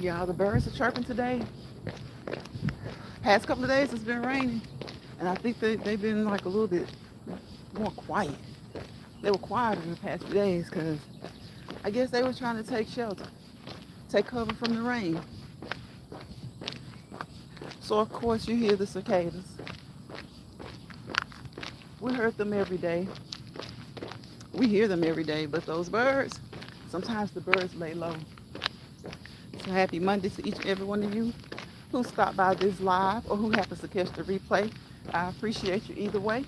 Y'all, the birds are chirping today. Past couple of days it's been raining, and I think they've been like a little bit more quiet. They were quieter in the past few days because I guess they were trying to take shelter, take cover from the rain. So of course you hear the cicadas. We heard them every day. We hear them every day, but those birds, sometimes the birds lay low. So happy Monday to each and every one of you who stopped by this live or who happens to catch the replay. I appreciate you either way.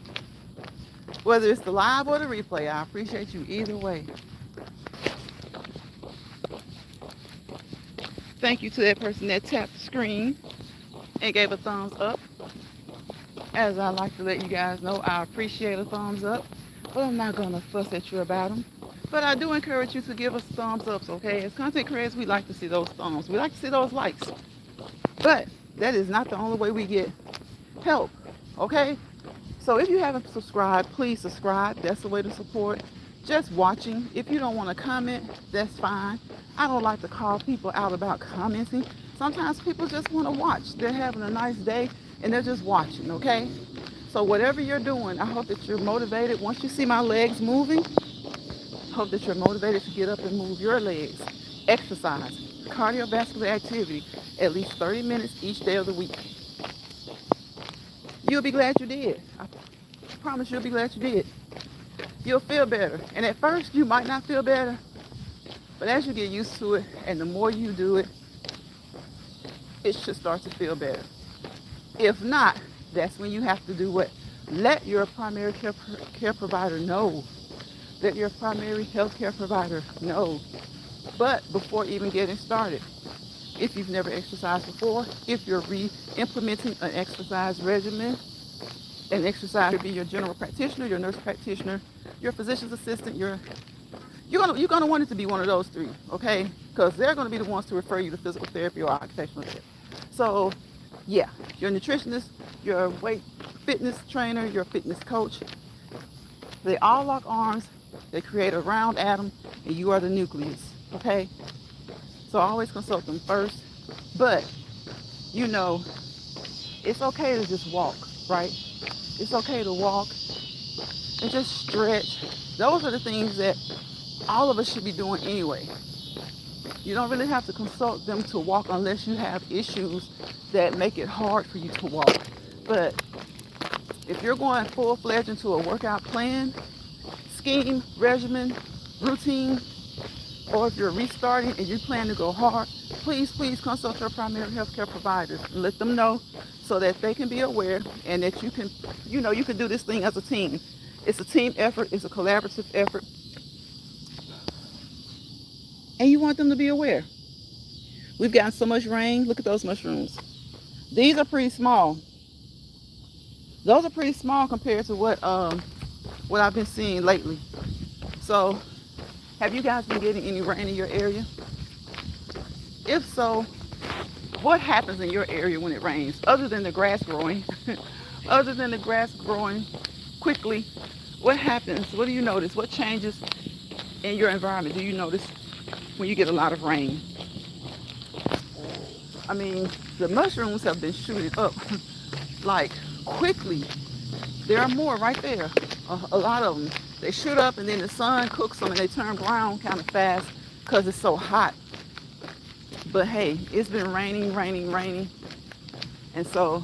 Whether it's the live or the replay, I appreciate you either way. Thank you to that person that tapped the screen and gave a thumbs up. As I like to let you guys know, I appreciate a thumbs up, but I'm not going to fuss at you about them. But I do encourage you to give us thumbs ups, okay? As content creators, we like to see those thumbs. We like to see those likes. But that is not the only way we get help, okay? So if you haven't subscribed, please subscribe. That's the way to support. Just watching. If you don't want to comment, that's fine. I don't like to call people out about commenting. Sometimes people just want to watch. They're having a nice day and they're just watching, okay? So whatever you're doing, I hope that you're motivated. Once you see my legs moving, I hope that you're motivated to get up and move your legs. Exercise, cardiovascular activity, at least 30 minutes each day of the week. You'll be glad you did. I promise you'll be glad you did. You'll feel better. And at first, you might not feel better. But as you get used to it, and the more you do it, it should start to feel better. If not, that's when you have to do what? Let your primary care provider know. Let your primary health care provider know. But before even getting started, if you've never exercised before, if you're re-implementing an exercise regimen, an exercise could be your general practitioner, your nurse practitioner, your physician's assistant, you're gonna want it to be one of those three, okay? Because they're gonna be the ones to refer you to physical therapy or occupational therapy. So, yeah, your nutritionist, your weight fitness trainer, your fitness coach, they all lock arms. They create a round atom, and you are the nucleus, okay? So always consult them first. But, you know, it's okay to just walk, right? It's okay to walk and just stretch. Those are the things that all of us should be doing anyway. You don't really have to consult them to walk unless you have issues that make it hard for you to walk. But if you're going full-fledged into a workout plan, scheme, regimen, routine, or if you're restarting and you plan to go hard, please consult your primary healthcare providers. Let them know so that they can be aware and that you can do this thing as a team. It's a team effort. It's a collaborative effort. And you want them to be aware. We've gotten so much rain. Look at those mushrooms. These are pretty small. Those are pretty small compared to what I've been seeing lately. So, have you guys been getting any rain in your area? If so, what happens in your area when it rains? Other than the grass growing, other than the grass growing quickly, what happens? What do you notice? What changes in your environment do you notice when you get a lot of rain? I mean, the mushrooms have been shooting up like quickly. There are more right there. A lot of them. They shoot up and then the sun cooks them and they turn brown kind of fast because it's so hot. But hey, it's been raining. And so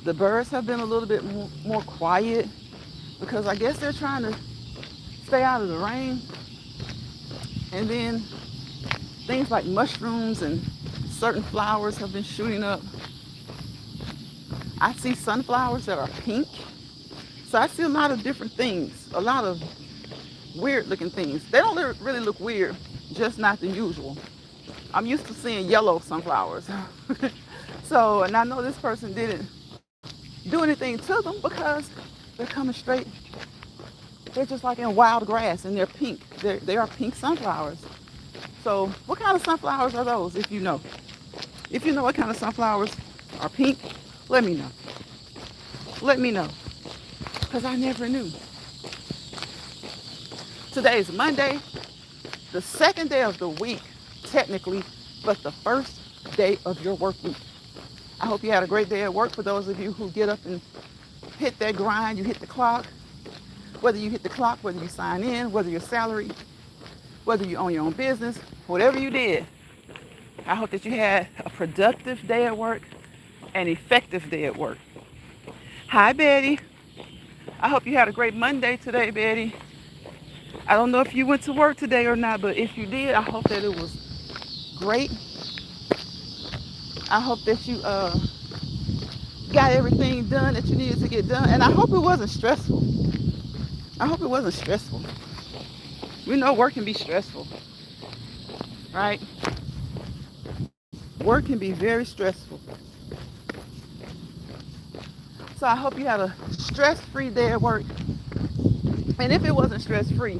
the birds have been a little bit more quiet because I guess they're trying to stay out of the rain. And then things like mushrooms and certain flowers have been shooting up. I see sunflowers that are pink. So I see a lot of different things, a lot of weird looking things. They don't really look weird, just not the usual. I'm used to seeing yellow sunflowers. So, and I know this person didn't do anything to them because they're coming straight. They're just like in wild grass and they're pink. They are pink sunflowers. So what kind of sunflowers are those, if you know? If you know what kind of sunflowers are pink, let me know. Let me know. Because I never knew. Today is Monday, the second day of the week, technically, but the first day of your work week. I hope you had a great day at work. For those of you who get up and hit that grind, you hit the clock, whether you hit the clock, whether you sign in, whether you're salaried, whether you own your own business, whatever you did, I hope that you had a productive day at work, an effective day at work. Hi, Betty. I hope you had a great Monday today, Betty. I don't know if you went to work today or not, but if you did, I hope that it was great. I hope that you got everything done that you needed to get done. And I hope it wasn't stressful. I hope it wasn't stressful. We know work can be stressful, right? Work can be very stressful. So I hope you had a stress-free day at work. And if it wasn't stress-free,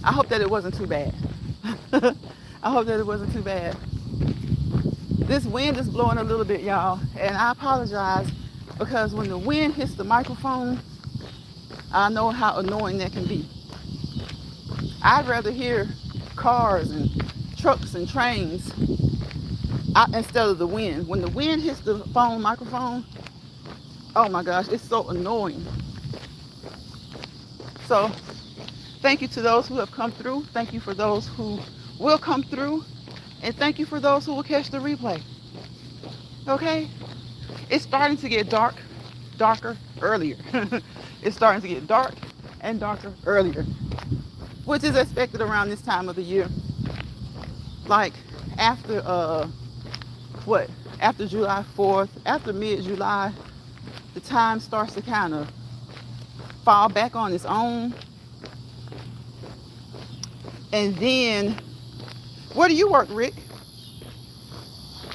I hope that it wasn't too bad. I hope that it wasn't too bad. This wind is blowing a little bit, y'all, and I apologize because when the wind hits the microphone, I know how annoying that can be. I'd rather hear cars and trucks and trains instead of the wind. When the wind hits the phone microphone, oh my gosh, it's so annoying. So thank you to those who have come through. Thank you for those who will come through. And thank you for those who will catch the replay. Okay? It's starting to get darker earlier. It's starting to get dark and darker earlier, which is expected around this time of the year. Like after after July 4th, after mid-July, the time starts to kind of fall back on its own. And then, where do you work, Rick?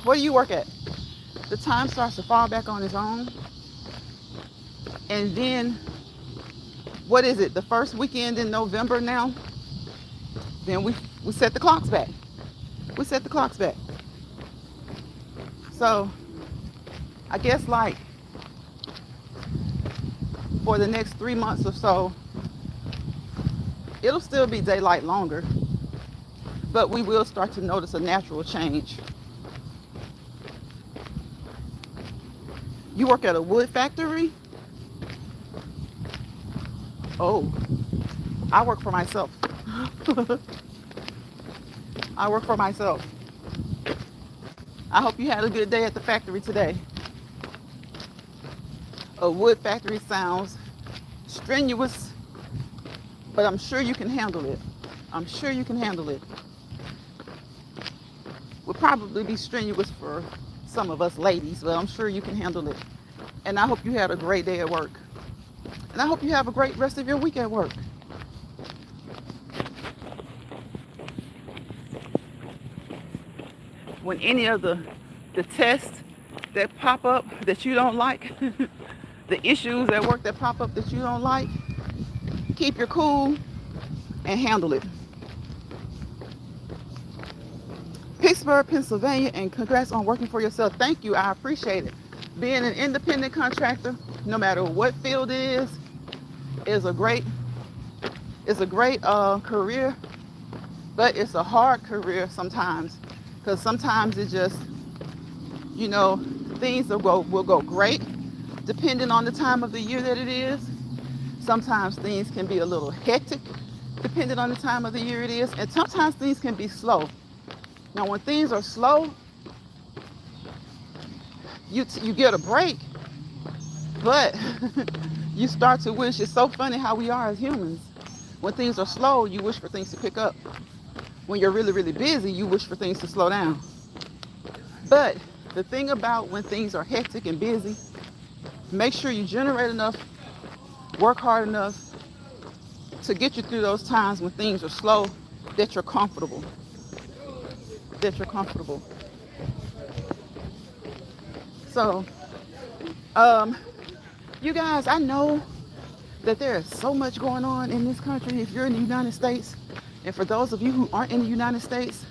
Where do you work at? The time starts to fall back on its own. And then, what is it? The first weekend in November now? Then we set the clocks back. We set the clocks back. So, I guess like for the next 3 months or so, it'll still be daylight longer, but we will start to notice a natural change. You work at a wood factory? Oh, I work for myself. I work for myself. I hope you had a good day at the factory today. A wood factory sounds strenuous, but I'm sure you can handle it. I'm sure you can handle it. Will probably be strenuous for some of us ladies, but I'm sure you can handle it. And I hope you had a great day at work. And I hope you have a great rest of your week at work. When any of the tests that pop up that you don't like, the issues at work that pop up that you don't like, keep your cool and handle it. Pittsburgh, Pennsylvania, and congrats on working for yourself. Thank you, I appreciate it. Being an independent contractor, no matter what field it is a great career, but it's a hard career sometimes, because sometimes it just, things will go great depending on the time of the year that it is. Sometimes things can be a little hectic depending on the time of the year it is, and sometimes things can be slow. Now, when things are slow, you get a break, but you start to wish. It's so funny how we are as humans. When things are slow, you wish for things to pick up. When you're really, really busy, you wish for things to slow down. But the thing about when things are hectic and busy, make sure you generate enough, work hard enough to get you through those times when things are slow, that you're comfortable. So, you guys, I know that there is so much going on in this country if you're in the United States. And for those of you who aren't in the United States,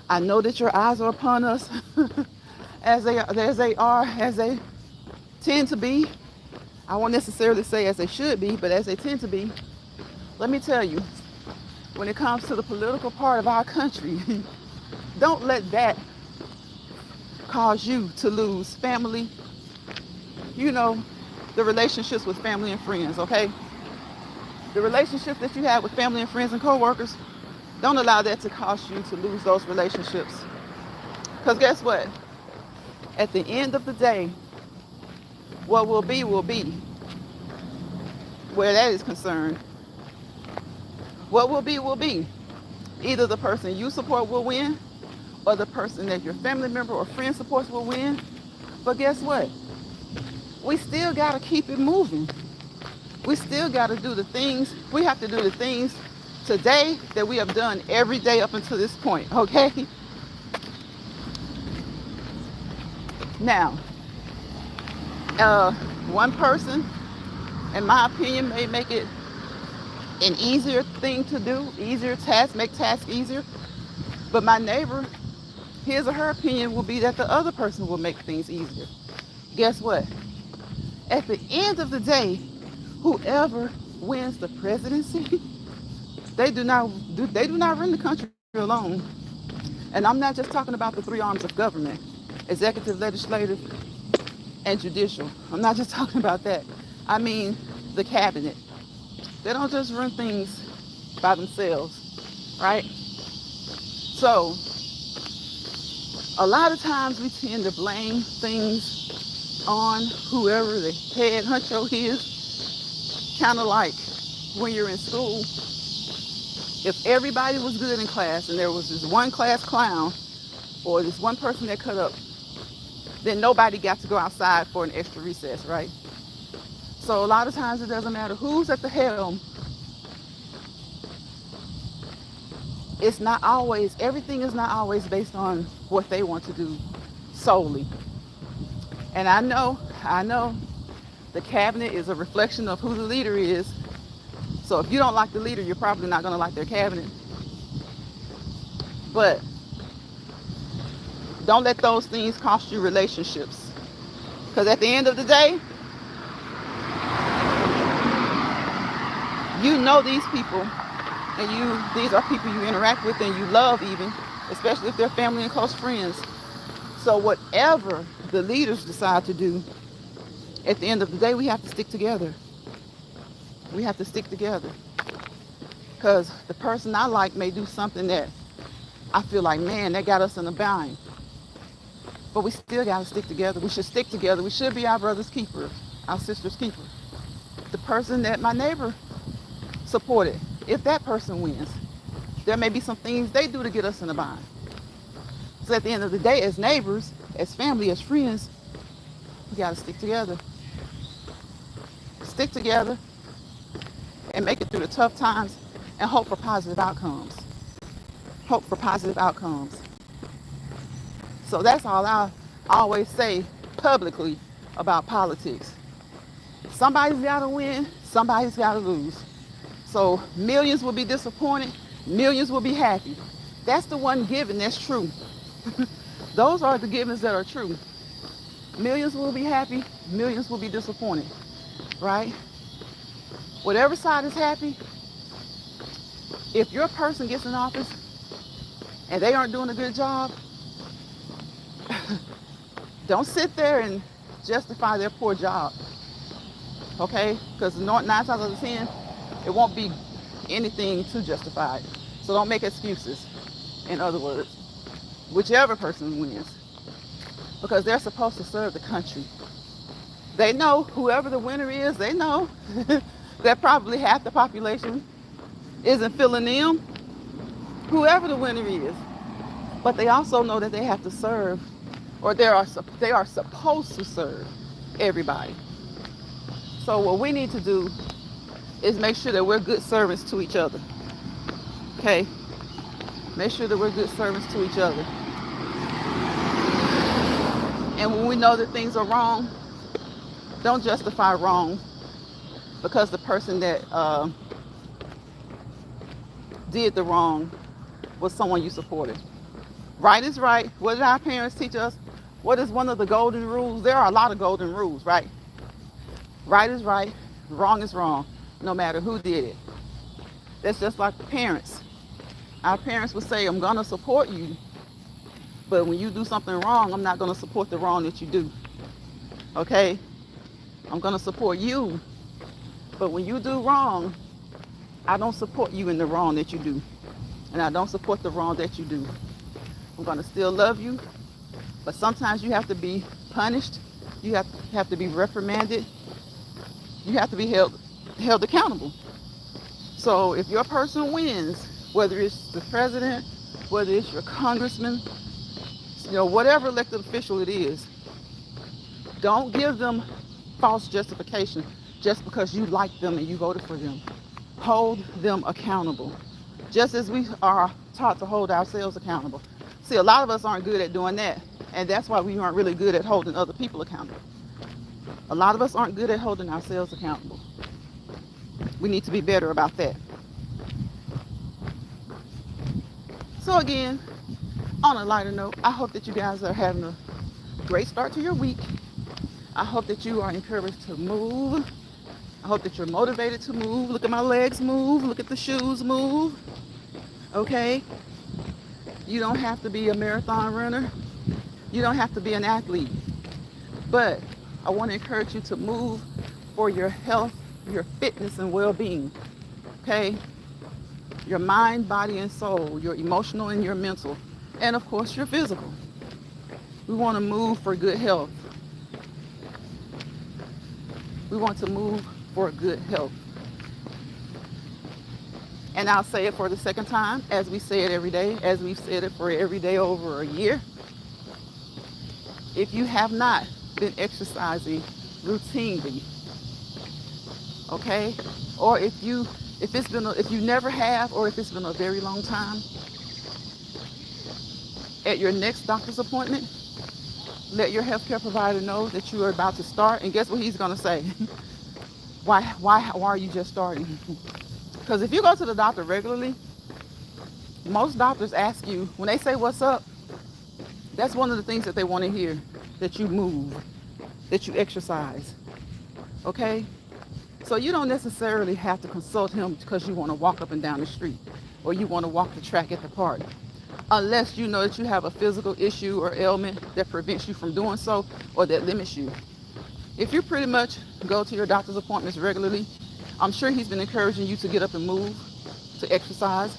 I know that your eyes are upon us as they tend to be. I won't necessarily say as they should be, but as they tend to be. Let me tell you, when it comes to the political part of our country, Don't let that cause you to lose family, you know, the relationships with family and friends, okay? The relationships that you have with family and friends and coworkers, don't allow that to cause you to lose those relationships. Because guess what? At the end of the day, what will be, where that is concerned. What will be. Either the person you support will win, or the person that your family member or friend supports will win. But guess what? We still got to keep it moving. We still got to do the things. We have to do the things today that we have done every day up until this point, okay? Now, one person, in my opinion, may make it an easier thing to do, easier task, make tasks easier. But my neighbor, his or her opinion will be that the other person will make things easier. Guess what? At the end of the day, whoever wins the presidency, they do not run the country alone. And I'm not just talking about the three arms of government, executive, legislative, and judicial. I'm not just talking about that. I mean the cabinet. They don't just run things by themselves, right? So, a lot of times we tend to blame things on whoever the head honcho is. Kind of like when you're in school, if everybody was good in class and there was this one class clown or this one person that cut up, then nobody got to go outside for an extra recess, right? So a lot of times it doesn't matter who's at the helm. It's not always, everything is not always based on what they want to do solely. And I know the cabinet is a reflection of who the leader is. So if you don't like the leader, you're probably not going to like their cabinet. But don't let those things cost you relationships. Because at the end of the day, you know these people, and these are people you interact with and you love even, especially if they're family and close friends. So whatever the leaders decide to do, at the end of the day, we have to stick together. We have to stick together. Because the person I like may do something that I feel like, man, that got us in a bind. But we still got to stick together. We should stick together. We should be our brother's keeper, our sister's keeper. The person that my neighbor supported, if that person wins, there may be some things they do to get us in a bind. So at the end of the day, as neighbors, as family, as friends, we got to stick together. Stick together and make it through the tough times and hope for positive outcomes. Hope for positive outcomes. So that's all I always say publicly about politics. Somebody's got to win, somebody's got to lose. So millions will be disappointed, millions will be happy. That's the one given that's true. Those are the givens that are true. Millions will be happy, millions will be disappointed, right? Whatever side is happy, if your person gets in office and they aren't doing a good job, don't sit there and justify their poor job, okay? Because 9 times out of 10, it won't be anything to justify it. So don't make excuses, in other words, whichever person wins, because they're supposed to serve the country. They know whoever the winner is, they know that probably half the population isn't feeling them, whoever the winner is. But they also know that they have to serve, or they are supposed to serve everybody. So what we need to do is make sure that we're good servants to each other. Okay? Make sure that we're good servants to each other. And when we know that things are wrong, don't justify wrong because the person that did the wrong was someone you supported. Right is right. What did our parents teach us? What is one of the golden rules? There are a lot of golden rules, right? Right is right. Wrong is wrong, no matter who did it. That's just like the parents. Our parents would say, I'm going to support you But when you do something wrong, I'm not going to support the wrong that you do. Okay? I'm going to support you. But when you do wrong, I don't support you in the wrong that you do. And I don't support the wrong that you do. I'm going to still love you. But sometimes you have to be punished. You have to be reprimanded. You have to be held accountable. So if your person wins, whether it's the president, whether it's your congressman, whatever elected official it is, don't give them false justification just because you like them and you voted for them. Hold them accountable, just as we are taught to hold ourselves accountable. See, a lot of us aren't good at doing that, and that's why we aren't really good at holding other people accountable. A lot of us aren't good at holding ourselves accountable. We need to be better about that. So again, on a lighter note, I hope that you guys are having a great start to your week. I hope that you are encouraged to move. I hope that you're motivated to move. Look at my legs move. Look at the shoes move. Okay? You don't have to be a marathon runner. You don't have to be an athlete. But I want to encourage you to move for your health, your fitness, and well-being. Okay? Your mind, body, and soul. Your emotional and your mental. And of course, your physical. We want to move for good health. We want to move for good health. And I'll say it for the second time, as we say it every day, as we've said it for every day over a year. If you have not been exercising routinely, okay, or if you never have, or if it's been a very long time, at your next doctor's appointment, let your healthcare provider know that you are about to start. And guess what he's going to say? Why are you just starting? Because if you go to the doctor regularly, most doctors ask you, when they say what's up, that's one of the things that they want to hear, that you move, that you exercise. Okay? So you don't necessarily have to consult him because you want to walk up and down the street or you want to walk the track at the park, unless you know that you have a physical issue or ailment that prevents you from doing so or that limits you. If you pretty much go to your doctor's appointments regularly, I'm sure he's been encouraging you to get up and move, to exercise,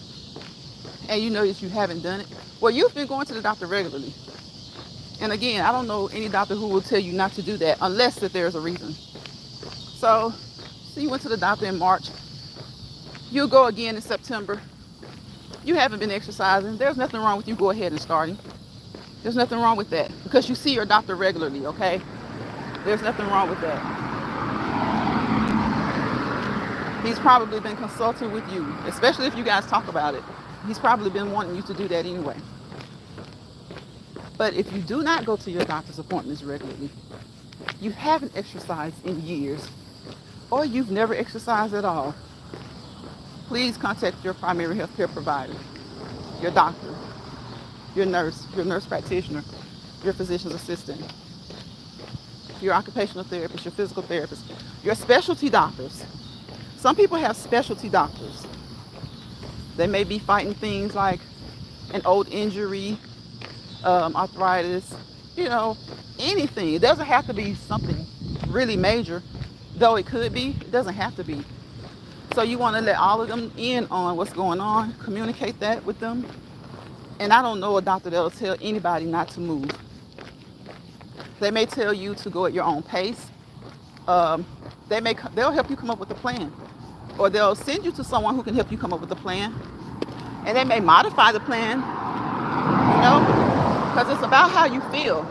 and you know that you haven't done it. Well, you've been going to the doctor regularly. And again, I don't know any doctor who will tell you not to do that unless that there's a reason. So you went to the doctor in March. You'll go again in September. You haven't been exercising. There's nothing wrong with you go ahead and starting. There's nothing wrong with that because you see your doctor regularly, okay? There's nothing wrong with that. He's probably been consulting with you, especially if you guys talk about it. He's probably been wanting you to do that anyway. But if you do not go to your doctor's appointments regularly, you haven't exercised in years, or you've never exercised at all, please contact your primary health care provider, your doctor, your nurse practitioner, your physician's assistant, your occupational therapist, your physical therapist, your specialty doctors. Some people have specialty doctors. They may be fighting things like an old injury, arthritis, anything. It doesn't have to be something really major, though it could be. It doesn't have to be. So you want to let all of them in on what's going on, communicate that with them. And I don't know a doctor that'll tell anybody not to move. They may tell you to go at your own pace. They'll help you come up with a plan, or they'll send you to someone who can help you come up with a plan. And they may modify the plan, because it's about how you feel.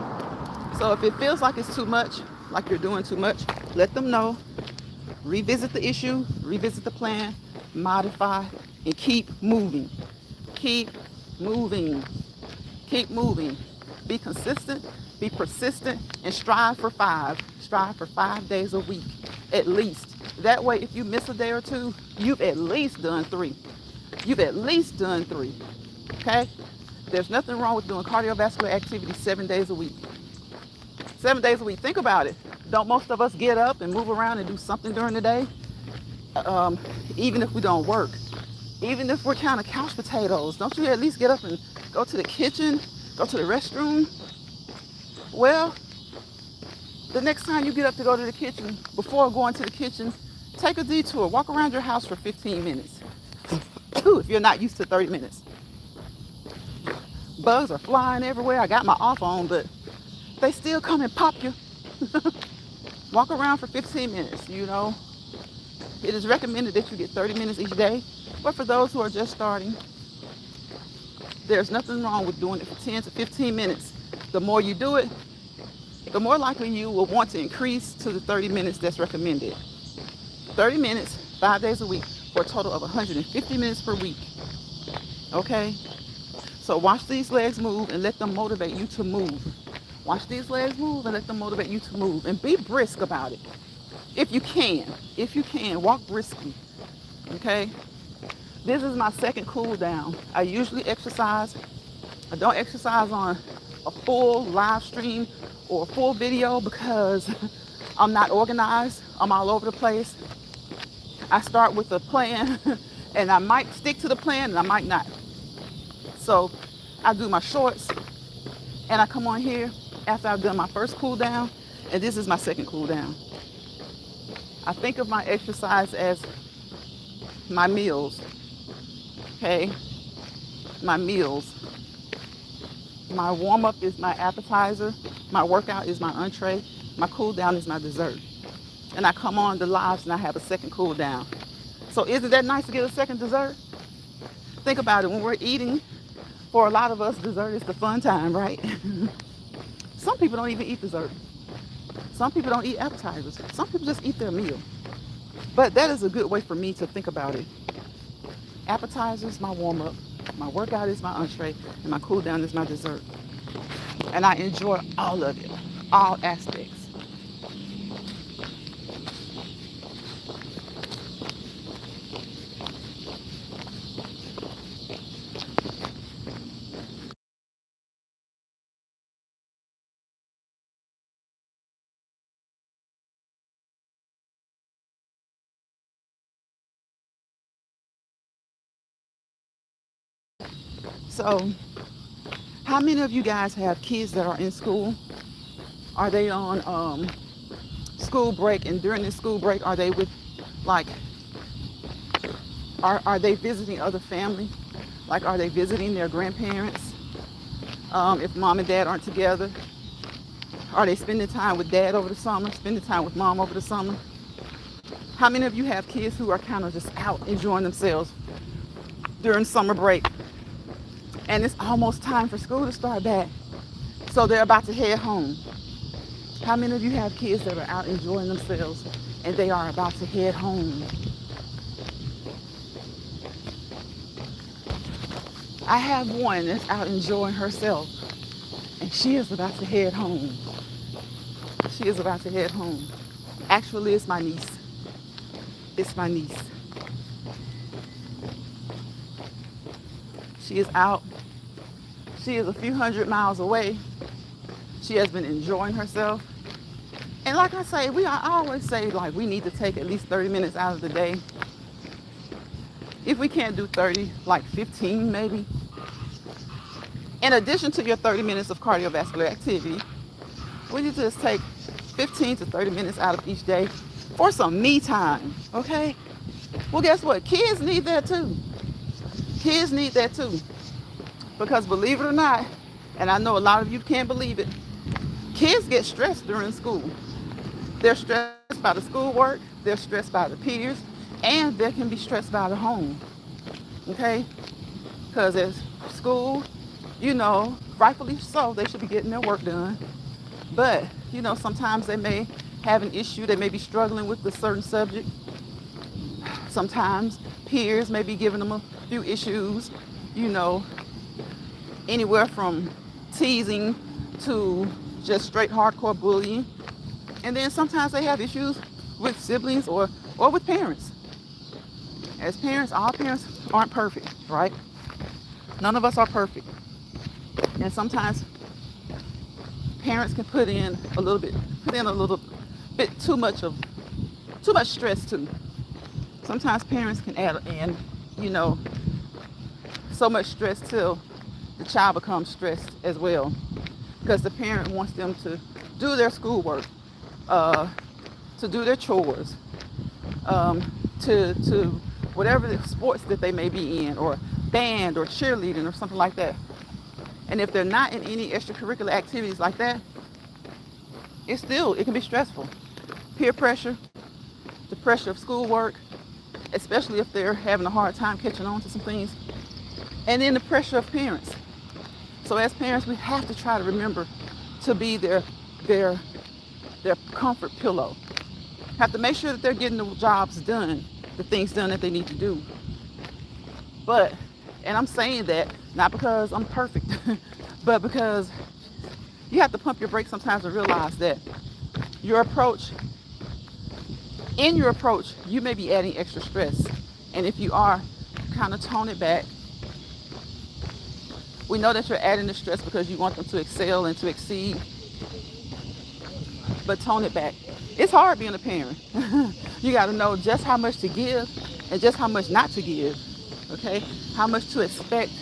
So if it feels like it's too much, like you're doing too much, let them know. Revisit the issue, revisit the plan, modify, and keep moving. Keep moving. Keep moving. Be consistent, be persistent, and strive for 5. Strive for 5 days a week, at least. That way, if you miss a day or two, you've at least done 3. You've at least done 3. Okay? There's nothing wrong with doing cardiovascular activity 7 days a week. 7 days a week. Think about it. Don't most of us get up and move around and do something during the day? Even if we don't work. Even if we're kind of couch potatoes, don't you at least get up and go to the kitchen, go to the restroom. Well, the next time you get up to go to the kitchen, before going to the kitchen, take a detour. Walk around your house for 15 minutes. If you're not used to 30 minutes. Bugs are flying everywhere. I got my off on, but they still come and pop you. Walk around for 15 minutes, you know. It is recommended that you get 30 minutes each day. But for those who are just starting, there's nothing wrong with doing it for 10 to 15 minutes. The more you do it, the more likely you will want to increase to the 30 minutes that's recommended. 30 minutes, 5 days a week, for a total of 150 minutes per week. Okay? So watch these legs move and let them motivate you to move. Watch these legs move and let them motivate you to move. And be brisk about it. If you can, walk briskly. Okay? This is my second cool down. I usually exercise. I don't exercise on a full live stream or a full video because I'm not organized. I'm all over the place. I start with a plan and I might stick to the plan and I might not. So I do my shorts and I come on here after I've done my first cool down, and this is my second cool down. I think of my exercise as my meals. Okay? My meals. My warm-up is my appetizer. My workout is my entree. My cool down is my dessert. And I come on the lives and I have a second cool down. So isn't that nice to get a second dessert? Think about it. When we're eating, for a lot of us, dessert is the fun time, right? Some people don't even eat dessert. Some people don't eat appetizers. Some people just eat their meal. But that is a good way for me to think about it. Appetizers, my warm-up. My workout is my entree. And my cool down is my dessert. And I enjoy all of it. All aspects. So, how many of you guys have kids that are in school? Are they on school break? And during this school break, are they with, like, are they visiting other family? Like, are they visiting their grandparents? If mom and dad aren't together, are they spending time with dad over the summer? Spending time with mom over the summer? How many of you have kids who are kind of just out enjoying themselves during summer break? And it's almost time for school to start back. So they're about to head home. How many of you have kids that are out enjoying themselves and they are about to head home? I have one that's out enjoying herself and she is about to head home. She is about to head home. Actually, it's my niece. It's my niece. She is out. She is a few hundred miles away. She has been enjoying herself. And like I say, I always say, like, we need to take at least 30 minutes out of the day. If we can't do 30, like 15 maybe. In addition to your 30 minutes of cardiovascular activity, we need to just take 15 to 30 minutes out of each day for some me time, okay? Well, guess what? Kids need that too. Kids need that too. Because believe it or not, and I know a lot of you can't believe it, kids get stressed during school. They're stressed by the schoolwork, they're stressed by the peers, and they can be stressed by the home. Okay? Because at school, you know, rightfully so, they should be getting their work done. But, you know, sometimes they may have an issue, they may be struggling with a certain subject. Sometimes peers may be giving them a few issues, you know, anywhere from teasing to just straight hardcore bullying. And then sometimes they have issues with siblings or with parents. As parents, all parents aren't perfect, right? None of us are perfect. And sometimes parents can put in a little bit too much stress too. Sometimes parents can add in, you know, so much stress till the child becomes stressed as well, because the parent wants them to do their schoolwork, to do their chores, to whatever the sports that they may be in, or band or cheerleading or something like that. And if they're not in any extracurricular activities like that, it can be stressful. Peer pressure, the pressure of schoolwork, especially if they're having a hard time catching on to some things, and then the pressure of parents. So as parents, we have to try to remember to be their comfort pillow. Have to make sure that they're getting the jobs done, the things done that they need to do. But, and I'm saying that not because I'm perfect, but because you have to pump your brakes sometimes and realize that in your approach, you may be adding extra stress. And if you are, kind of tone it back. We know that you're adding the stress because you want them to excel and to exceed, but tone it back. It's hard being a parent. You got to know just how much to give and just how much not to give, okay? How much to expect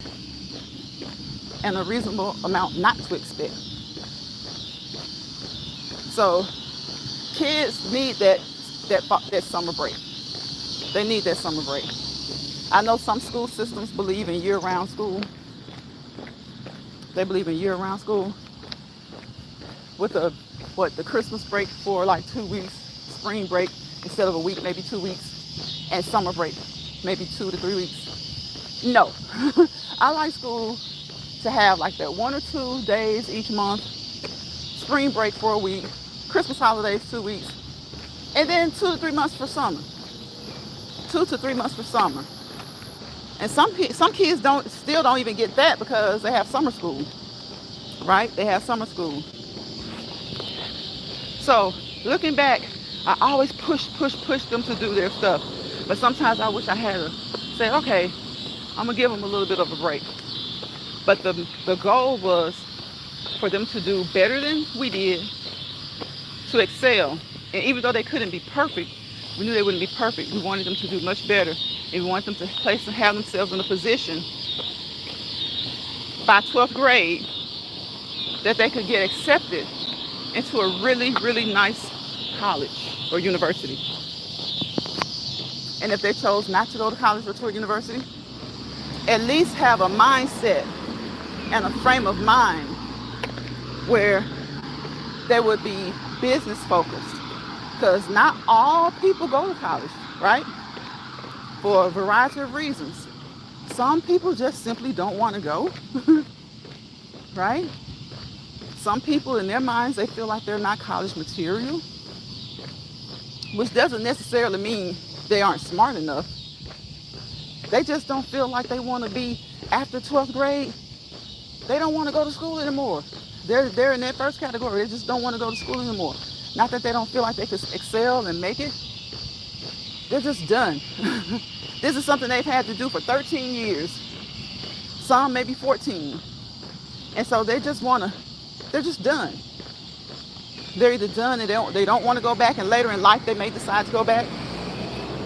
and a reasonable amount not to expect. So kids need that summer break. They need that summer break. I know some school systems believe in year-round school. They believe in year-round school with the Christmas break for like 2 weeks, spring break instead of a week, maybe 2 weeks, and summer break, maybe 2 to 3 weeks. No, I like school to have like that 1 or 2 days each month, spring break for a week, Christmas holidays 2 weeks, and then 2 to 3 months for summer. 2 to 3 months for summer. And some kids still don't even get that because they have summer school, right? They have summer school. So looking back, I always push them to do their stuff. But sometimes I wish I had said, okay, I'm gonna give them a little bit of a break. But the goal was for them to do better than we did, to excel. And even though they couldn't be perfect, we knew they wouldn't be perfect. We wanted them to do much better. And we wanted them to have themselves in a position by 12th grade that they could get accepted into a really, really nice college or university. And if they chose not to go to college or to a university, at least have a mindset and a frame of mind where they would be business focused. Because not all people go to college, right? For a variety of reasons. Some people just simply don't want to go, right? Some people in their minds, they feel like they're not college material, which doesn't necessarily mean they aren't smart enough. They just don't feel like they want to be, after 12th grade, they don't want to go to school anymore. They're in that first category. They just don't want to go to school anymore. Not that they don't feel like they could excel and make it. They're just done. This is something they've had to do for 13 years. Some maybe 14. And so they're just done. They're either done and they don't want to go back, and later in life they may decide to go back.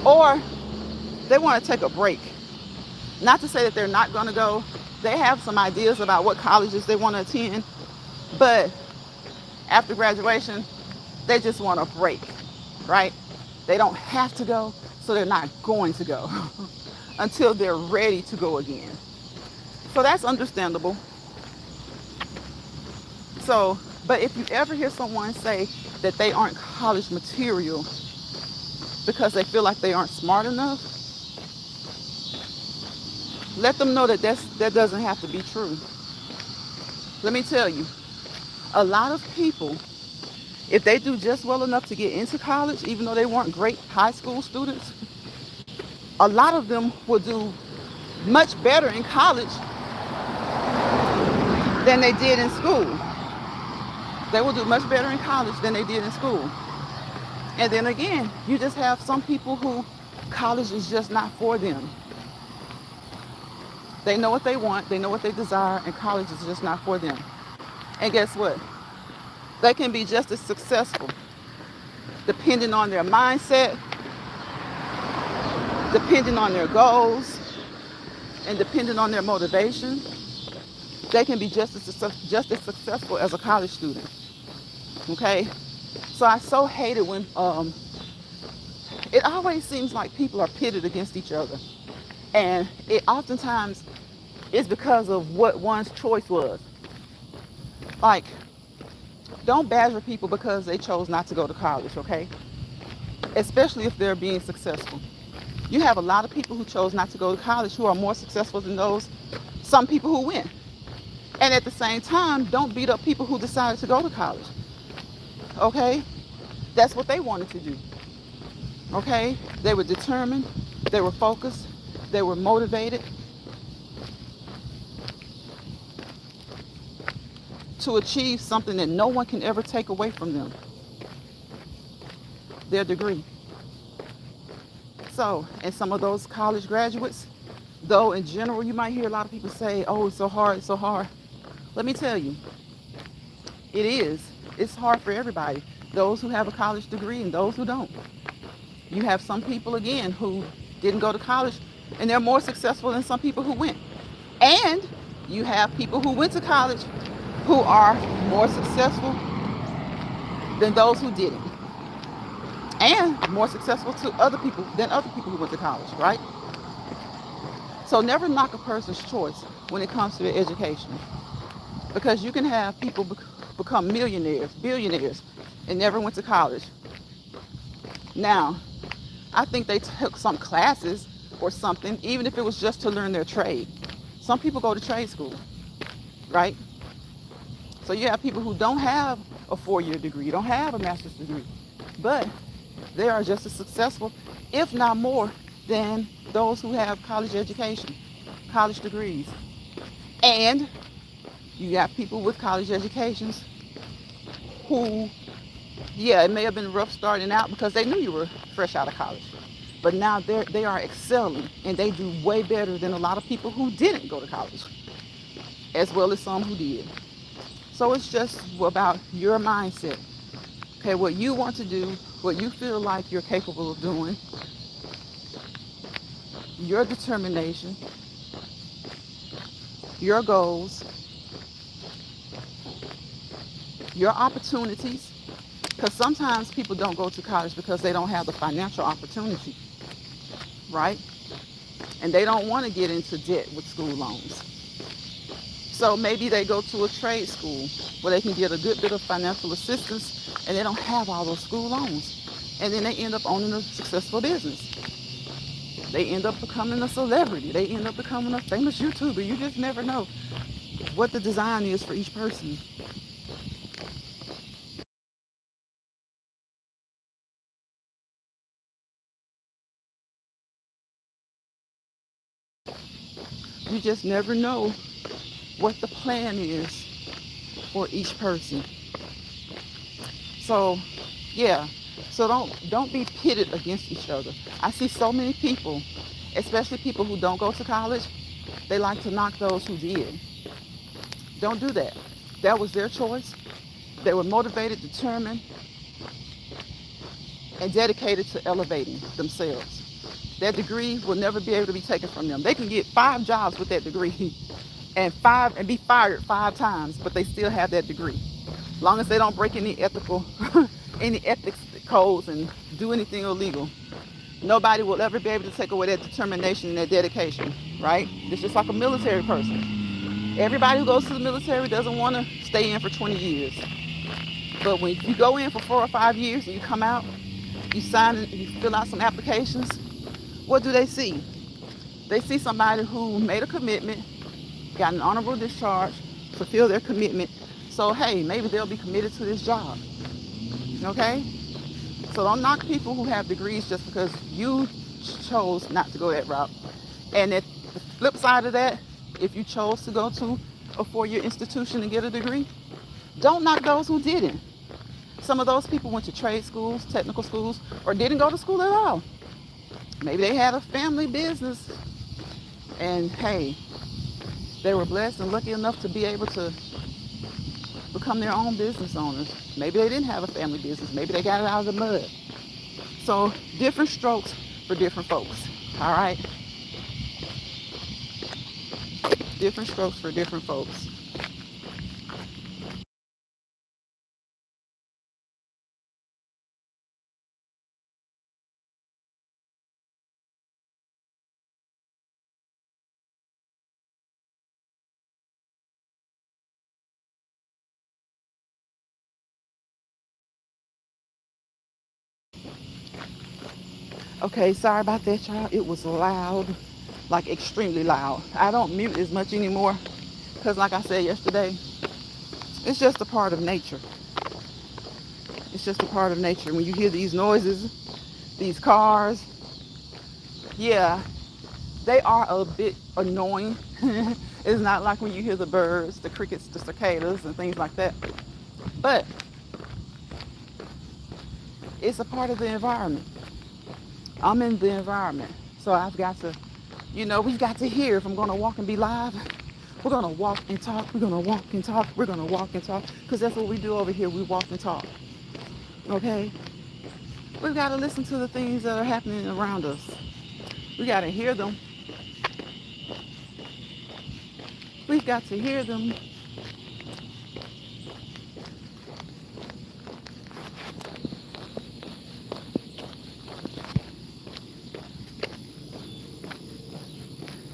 Or they want to take a break. Not to say that they're not going to go. They have some ideas about what colleges they want to attend. But after graduation, they just want a break, right? They don't have to go, so they're not going to go until they're ready to go again. So that's understandable. So, but if you ever hear someone say that they aren't college material because they feel like they aren't smart enough, let them know that that doesn't have to be true. Let me tell you, a lot of people, if they do just well enough to get into college, even though they weren't great high school students, a lot of them will do much better in college than they did in school. They will do much better in college than they did in school. And then again, you just have some people who college is just not for them. They know what they want, they know what they desire, and college is just not for them. And guess what? They can be just as successful depending on their mindset, depending on their goals, and depending on their motivation. they can be just as successful as a college student. Okay, so I so hate it when it always seems like people are pitted against each other, and it oftentimes is because of what one's choice was. Like, don't badger people because they chose not to go to college, okay? Especially if they're being successful. You have a lot of people who chose not to go to college who are more successful than some people who went. And at the same time, don't beat up people who decided to go to college, okay? That's what they wanted to do, okay? They were determined, they were focused, they were motivated to achieve something that no one can ever take away from them, their degree. So, and some of those college graduates, though in general you might hear a lot of people say, oh, it's so hard, it's so hard. Let me tell you, it is. It's hard for everybody, those who have a college degree and those who don't. You have some people, again, who didn't go to college and they're more successful than some people who went. And you have people who went to college who are more successful than those who didn't. And more successful than other people who went to college, right? So never knock a person's choice when it comes to their education. Because you can have people become millionaires, billionaires, and never went to college. Now, I think they took some classes or something, even if it was just to learn their trade. Some people go to trade school, right? So you have people who don't have a 4-year degree, don't have a master's degree, but they are just as successful, if not more, than those who have college education, college degrees. And you have people with college educations who, yeah, it may have been rough starting out because they knew you were fresh out of college. But now they are excelling, and they do way better than a lot of people who didn't go to college, as well as some who did. So it's just about your mindset. Okay, what you want to do, what you feel like you're capable of doing, your determination, your goals, your opportunities. Because sometimes people don't go to college because they don't have the financial opportunity, right? And they don't want to get into debt with school loans. So maybe they go to a trade school where they can get a good bit of financial assistance and they don't have all those school loans. And then they end up owning a successful business. They end up becoming a celebrity. They end up becoming a famous YouTuber. You just never know what the design is for each person. You just never know what the plan is for each person. So, yeah. So don't be pitted against each other. I see so many people, especially people who don't go to college, they like to knock those who did. Don't do that. That was their choice. They were motivated, determined, and dedicated to elevating themselves. That degree will never be able to be taken from them. They can get 5 jobs with that degree and be fired 5 times, but they still have that degree. As long as they don't break any ethics codes and do anything illegal, nobody will ever be able to take away that determination and that dedication, right? It's just like a military person. Everybody who goes to the military doesn't want to stay in for 20 years. But when you go in for 4 or 5 years and you come out, you sign and you fill out some applications, what do they see? They see somebody who made a commitment, got an honorable discharge, fulfilled their commitment. So, hey, maybe they'll be committed to this job. Okay? So don't knock people who have degrees just because you chose not to go that route. And at the flip side of that, if you chose to go to a 4-year institution and get a degree, don't knock those who didn't. Some of those people went to trade schools, technical schools, or didn't go to school at all. Maybe they had a family business and, hey, they were blessed and lucky enough to be able to become their own business owners. Maybe they didn't have a family business. Maybe they got it out of the mud. So different strokes for different folks. All right. different strokes for different folks. Okay, sorry about that, y'all. It was loud, like extremely loud. I don't mute as much anymore because, like I said yesterday, it's just a part of nature. It's just a part of nature. When you hear these noises, these cars, yeah, they are a bit annoying. It's not like when you hear the birds, the crickets, the cicadas, and things like that. But it's a part of the environment. I'm in the environment. So I've got to, we've got to hear if I'm going to walk and be live. We're going to walk and talk. We're going to walk and talk. We're going to walk and talk. Because that's what we do over here. We walk and talk. Okay? We've got to listen to the things that are happening around us. We got to hear them. We've got to hear them.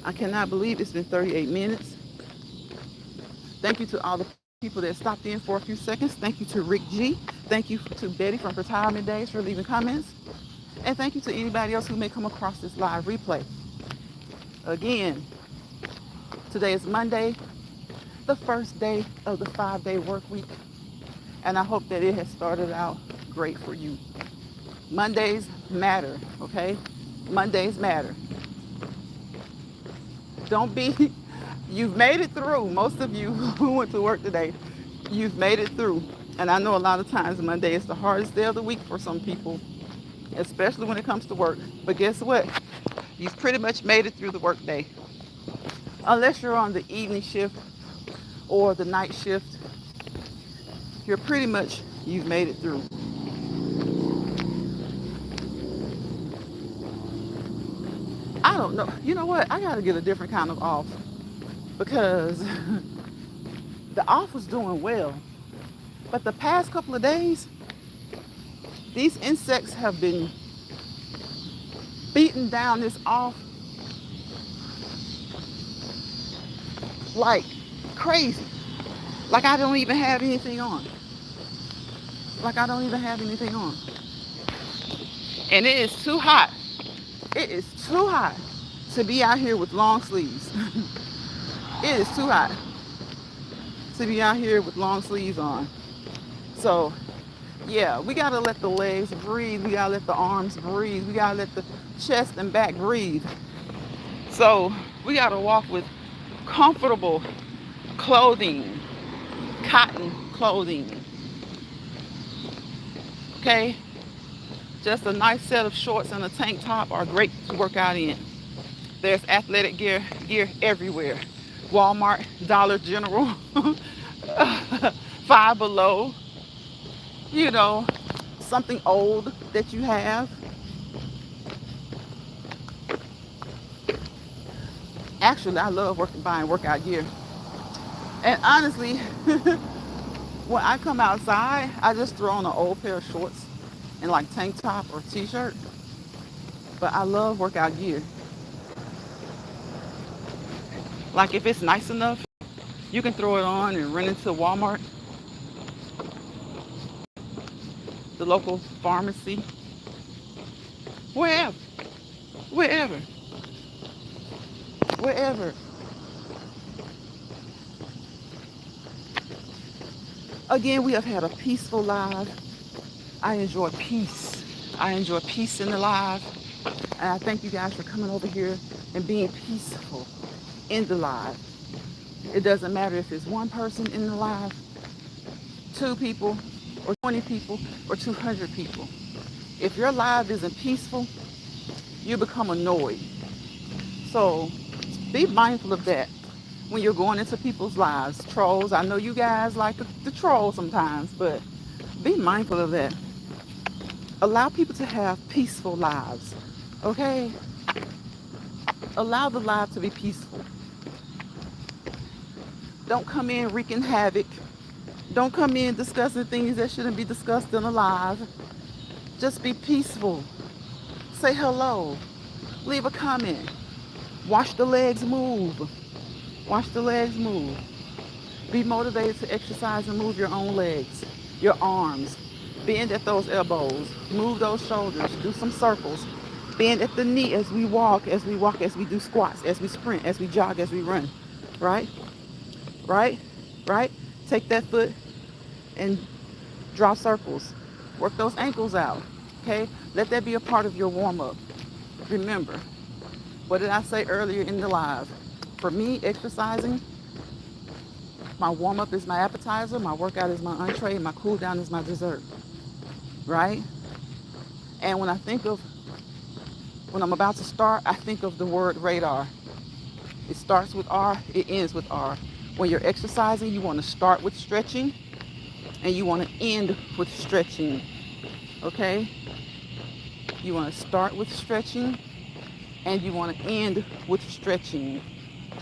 I cannot believe it's been 38 minutes. Thank you to all the people that stopped in for a few seconds. Thank you to Rick G. Thank you to Betty from Retirement Days for leaving comments. And thank you to anybody else who may come across this live replay. Again, today is Monday, the first day of the 5-day work week. And I hope that it has started out great for you. Mondays matter, okay? Mondays matter. You've made it through. Most of you who went to work today, you've made it through. And I know a lot of times Monday is the hardest day of the week for some people, especially when it comes to work. But guess what? You've pretty much made it through the work day. Unless you're on the evening shift or the night shift, you've made it through. I don't know. You know what? I got to get a different kind of off because the off was doing well. But the past couple of days, these insects have been beating down this off like crazy. Like I don't even have anything on. And it is too hot. It is too hot to be out here with long sleeves. It is too hot to be out here with long sleeves on. So, yeah, we got to let the legs breathe. We got to let the arms breathe. We got to let the chest and back breathe. So, we got to walk with comfortable clothing, cotton clothing. Okay? Just a nice set of shorts and a tank top are great to work out in. There's athletic gear everywhere. Walmart, Dollar General, Five Below, something old that you have. Actually, I love buying workout gear. And honestly, when I come outside, I just throw on an old pair of shorts and like tank top or t-shirt. But I love workout gear. Like if it's nice enough, you can throw it on and run into Walmart, the local pharmacy, wherever. Again, we have had a peaceful live. I enjoy peace. I enjoy peace in the live. And I thank you guys for coming over here and being peaceful in the live. It doesn't matter if it's one person in the live, 2 people, or 20 people, or 200 people. If your live isn't peaceful, you become annoyed. So be mindful of that when you're going into people's lives. Trolls, I know you guys like the troll sometimes, but be mindful of that. Allow people to have peaceful lives, okay? Allow the live to be peaceful. Don't come in wreaking havoc. Don't come in discussing things that shouldn't be discussed in a live. Just be peaceful. Say hello. Leave a comment. Watch the legs move. Watch the legs move. Be motivated to exercise and move your own legs, your arms. Bend at those elbows. Move those shoulders. Do some circles. Bend at the knee as we walk, as we do squats, as we sprint, as we jog, as we run. Right? Right? Right? Take that foot and draw circles. Work those ankles out. Okay? Let that be a part of your warm-up. Remember, what did I say earlier in the live? For me, exercising, my warm-up is my appetizer, my workout is my entree, and my cool down is my dessert. Right? And when I'm about to start, I think of the word radar. It starts with R, it ends with R. When you're exercising, you want to start with stretching and you want to end with stretching. Okay? You want to start with stretching and you want to end with stretching.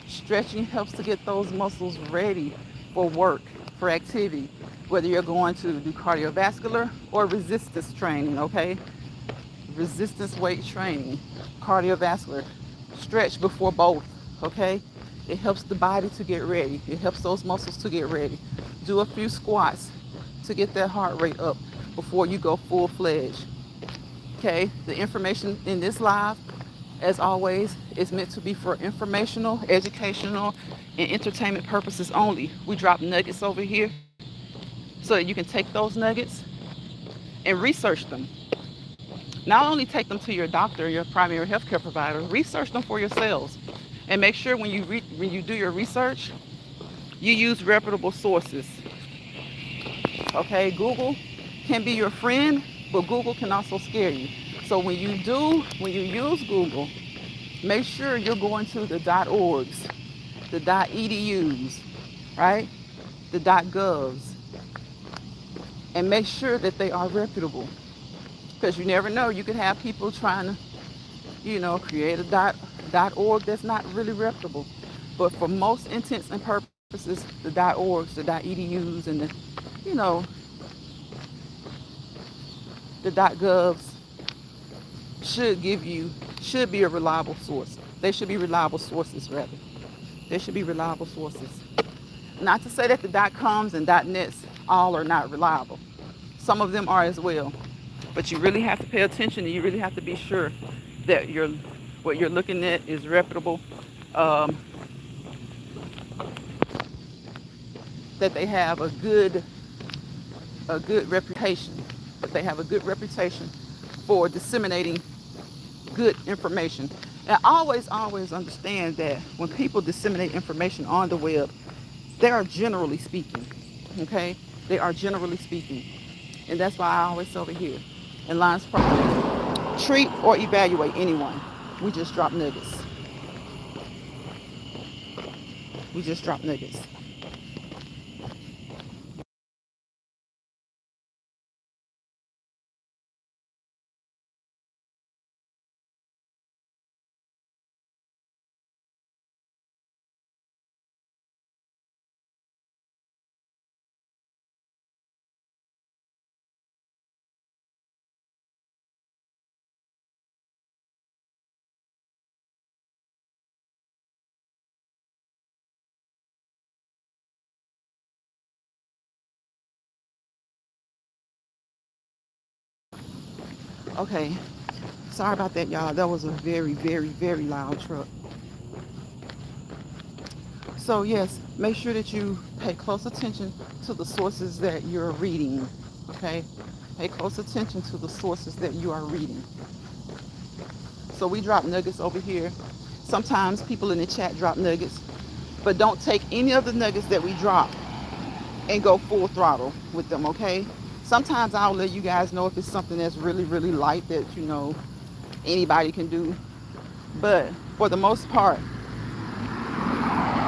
Stretching helps to get those muscles ready for work, for activity, whether you're going to do cardiovascular or resistance training, okay? Resistance weight training, cardiovascular. Stretch before both, okay? It helps the body to get ready. It helps those muscles to get ready. Do a few squats to get that heart rate up before you go full-fledged. Okay, the information in this live, as always, is meant to be for informational, educational, and entertainment purposes only. We drop nuggets over here so that you can take those nuggets and research them. Not only take them to your doctor, your primary healthcare provider, research them for yourselves. And make sure when you do your research, you use reputable sources. Okay, Google can be your friend, but Google can also scare you. So when you use Google, make sure you're going to the .orgs, the .edus, right? The .govs. And make sure that they are reputable. Because you never know, you could have people trying to, create a .org that's not really reputable. But for most intents and purposes, the .orgs, the .edus, and the .govs should be a reliable source. They should be reliable sources, rather. They should be reliable sources. Not to say that the .coms and .nets all are not reliable. Some of them are as well. But you really have to pay attention and you really have to be sure that what you're looking at is reputable, that they have a good reputation, that they have a good reputation for disseminating good information. And always understand that when people disseminate information on the web, they are generally speaking, okay? They are generally speaking. And that's why I always say over here, in Lions Property, treat or evaluate anyone. We just drop nuggets. We just drop nuggets. Okay, sorry about that, y'all. That was a very, very, very loud truck. So yes, make sure that you pay close attention to the sources that you're reading, okay? Pay close attention to the sources that you are reading. So we drop nuggets over here. Sometimes people in the chat drop nuggets, but don't take any of the nuggets that we drop and go full throttle with them, okay? Sometimes I'll let you guys know if it's something that's really, really light that, anybody can do. But for the most part,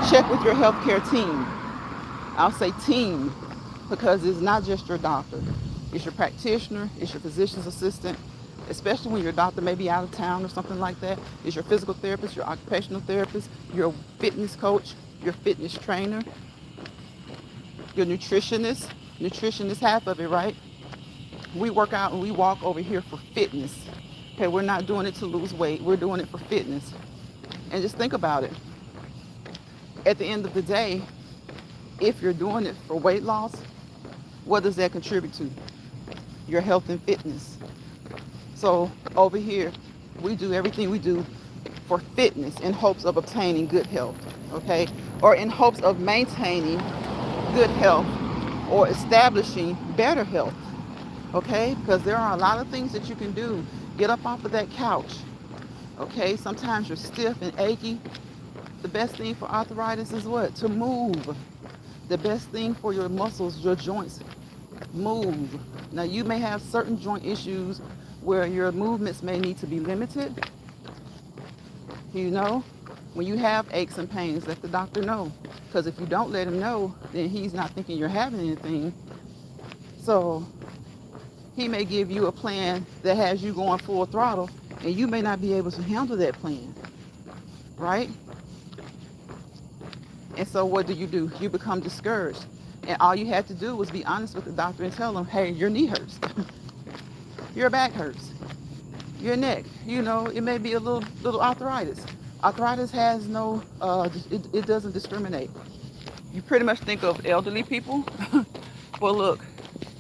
check with your healthcare team. I'll say team because it's not just your doctor. It's your practitioner, it's your physician's assistant, especially when your doctor may be out of town or something like that. It's your physical therapist, your occupational therapist, your fitness coach, your fitness trainer, your nutritionist. Nutrition is half of it, right? We work out and we walk over here for fitness. Okay, we're not doing it to lose weight. We're doing it for fitness. And just think about it. At the end of the day, if you're doing it for weight loss, what does that contribute to? Your health and fitness. So over here, we do everything we do for fitness in hopes of obtaining good health, okay? Or in hopes of maintaining good health or establishing better health, okay? Because there are a lot of things that you can do. Get up off of that couch, okay? Sometimes you're stiff and achy. The best thing for arthritis is what? To move. The best thing for your muscles, your joints, move. Now you may have certain joint issues where your movements may need to be limited. You know, when you have aches and pains, let the doctor know. Because if you don't let him know, then he's not thinking you're having anything. So he may give you a plan that has you going full throttle, and you may not be able to handle that plan, right? And so what do? You become discouraged. And all you have to do was be honest with the doctor and tell him, hey, your knee hurts. Your back hurts. Your neck, you know, it may be a little arthritis. Arthritis has no, it doesn't discriminate. You pretty much think of elderly people. Well, look,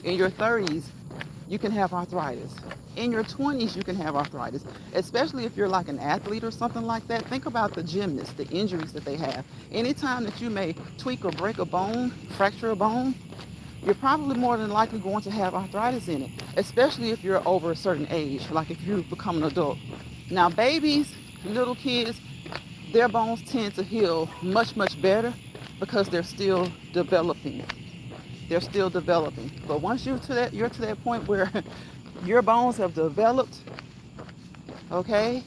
in your 30s, you can have arthritis. In your 20s, you can have arthritis, especially if you're like an athlete or something like that. Think about the gymnasts, the injuries that they have. Anytime that you may tweak or break a bone, fracture a bone, you're probably more than likely going to have arthritis in it, especially if you're over a certain age, like if you become an adult. Now, babies, little kids, their bones tend to heal much, much better because they're still developing. They're still developing. But once you're to that point where your bones have developed, okay,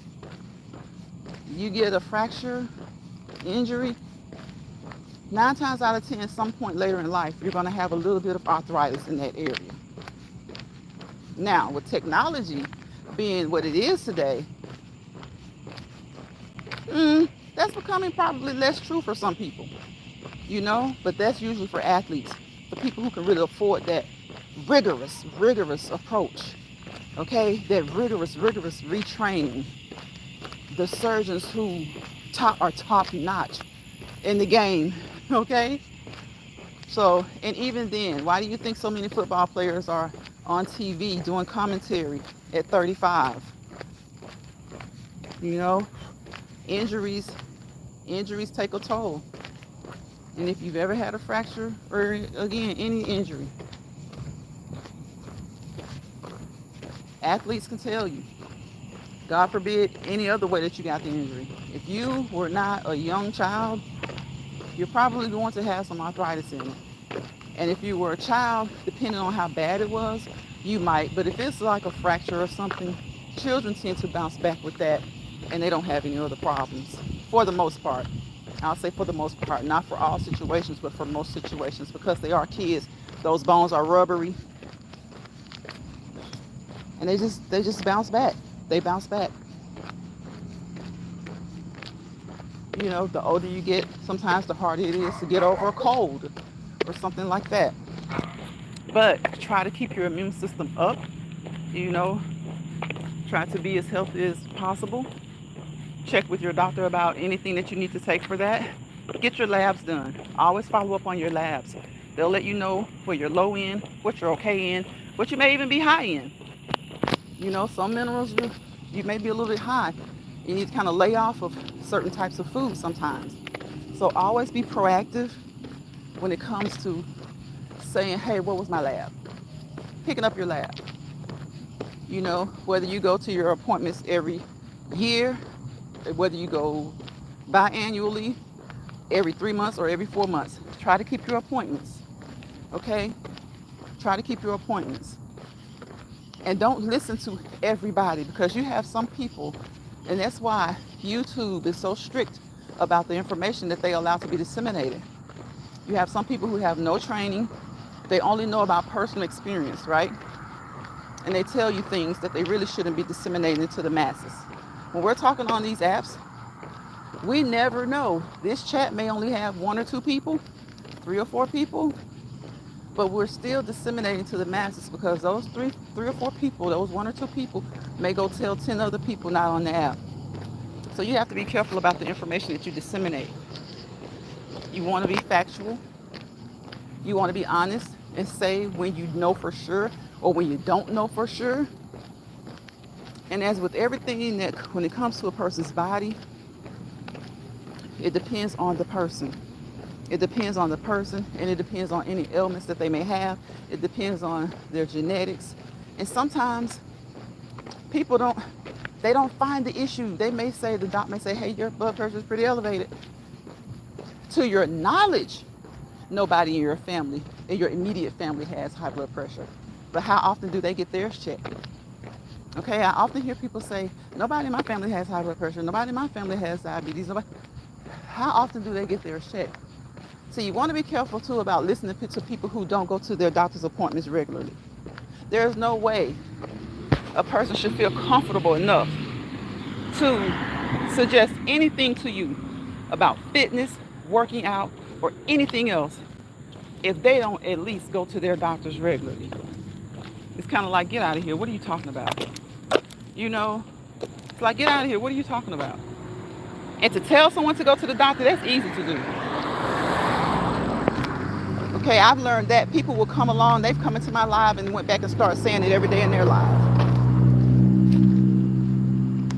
you get a fracture, injury, 9 times out of 10, at some point later in life, you're going to have a little bit of arthritis in that area. Now, with technology being what it is today, that's becoming probably less true for some people, you know, but that's usually for athletes, for people who can really afford that rigorous approach, okay, that rigorous retraining. The surgeons who are top notch in the game, okay? So, and even then, why do you think so many football players are on TV doing commentary at 35? You know, injuries take a toll. And if you've ever had a fracture or, again, any injury, athletes can tell you, God forbid, any other way that you got the injury. If you were not a young child, you're probably going to have some arthritis in it. And if you were a child, depending on how bad it was, you might. But if it's like a fracture or something, children tend to bounce back with that, and they don't have any other problems, for the most part. I'll say for the most part, not for all situations, but for most situations, because they are kids. Those bones are rubbery, and they just bounce back. They bounce back. You know, the older you get, sometimes the harder it is to get over a cold or something like that. But try to keep your immune system up, you know, try to be as healthy as possible. Check with your doctor about anything that you need to take for that. Get your labs done. Always follow up on your labs. They'll let you know where you're low in, what you're okay in, what you may even be high in. You know, some minerals you may be a little bit high. You need to kind of lay off of certain types of food sometimes. So always be proactive when it comes to saying, hey, what was my lab? Picking up your lab. You know, whether you go to your appointments every year, whether you go biannually, every 3 months or every 4 months, try to keep your appointments, okay? Try to keep your appointments. And don't listen to everybody, because you have some people, and that's why YouTube is so strict about the information that they allow to be disseminated. You have some people who have no training. They only know about personal experience, right? And they tell you things that they really shouldn't be disseminating to the masses. When we're talking on these apps, we never know. This chat may only have 1 or 2 people, 3 or 4 people. But we're still disseminating to the masses because those three or four people, those one or two people, may go tell 10 other people not on the app. So you have to be careful about the information that you disseminate. You want to be factual. You want to be honest and say when you know for sure or when you don't know for sure. And as with everything that when it comes to a person's body, it depends on the person. It depends on the person, and it depends on any ailments that they may have. It depends on their genetics. And sometimes people don't find the issue. They may say, the doc may say, hey, your blood pressure is pretty elevated. To your knowledge, nobody in your family, in your immediate family has high blood pressure. But how often do they get theirs checked? Okay, I often hear people say, nobody in my family has high blood pressure. Nobody in my family has diabetes. Nobody. How often do they get theirs checked? So you want to be careful too about listening to people who don't go to their doctor's appointments regularly. There's no way a person should feel comfortable enough to suggest anything to you about fitness, working out, or anything else if they don't at least go to their doctors regularly. It's kind of like, get out of here. What are you talking about? You know, it's like, get out of here. What are you talking about? And to tell someone to go to the doctor, that's easy to do. Okay, I've learned that people will come along, they've come into my live and went back and started saying it every day in their lives.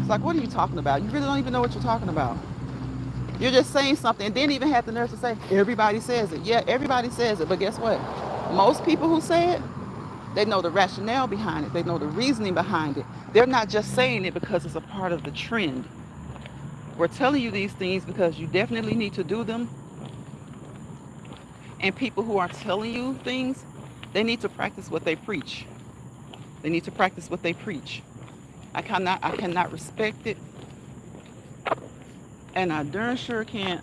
It's like, what are you talking about? You really don't even know what you're talking about. You're just saying something and then even have the nerve to say, everybody says it. Yeah, everybody says it, but guess what? Most people who say it, they know the rationale behind it. They know the reasoning behind it. They're not just saying it because it's a part of the trend. We're telling you these things because you definitely need to do them. And people who are telling you things, they need to practice what they preach. They need to practice what they preach. I cannot respect it. And I darn sure can't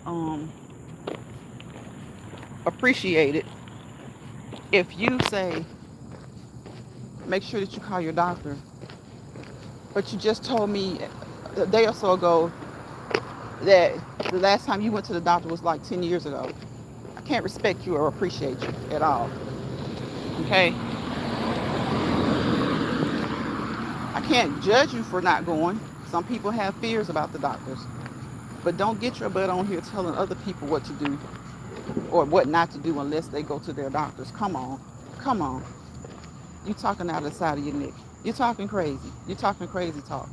appreciate it if you say, make sure that you call your doctor. But you just told me a day or so ago that the last time you went to the doctor was like 10 years ago. I can't respect you or appreciate you at all. Okay? I can't judge you for not going. Some people have fears about the doctors. But don't get your butt on here telling other people what to do or what not to do unless they go to their doctors. Come on. Come on. You talking out of the side of your neck. You're talking crazy. You're talking crazy talk.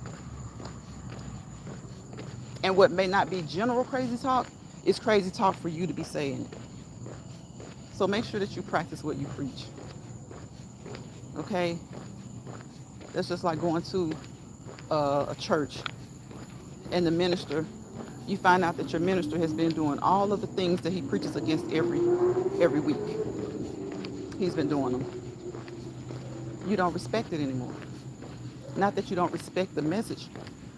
And what may not be general crazy talk is crazy talk for you to be saying it. So make sure that you practice what you preach. Okay? That's just like going to a church and the minister, you find out that your minister has been doing all of the things that he preaches against every week. He's been doing them. You don't respect it anymore. Not that you don't respect the message,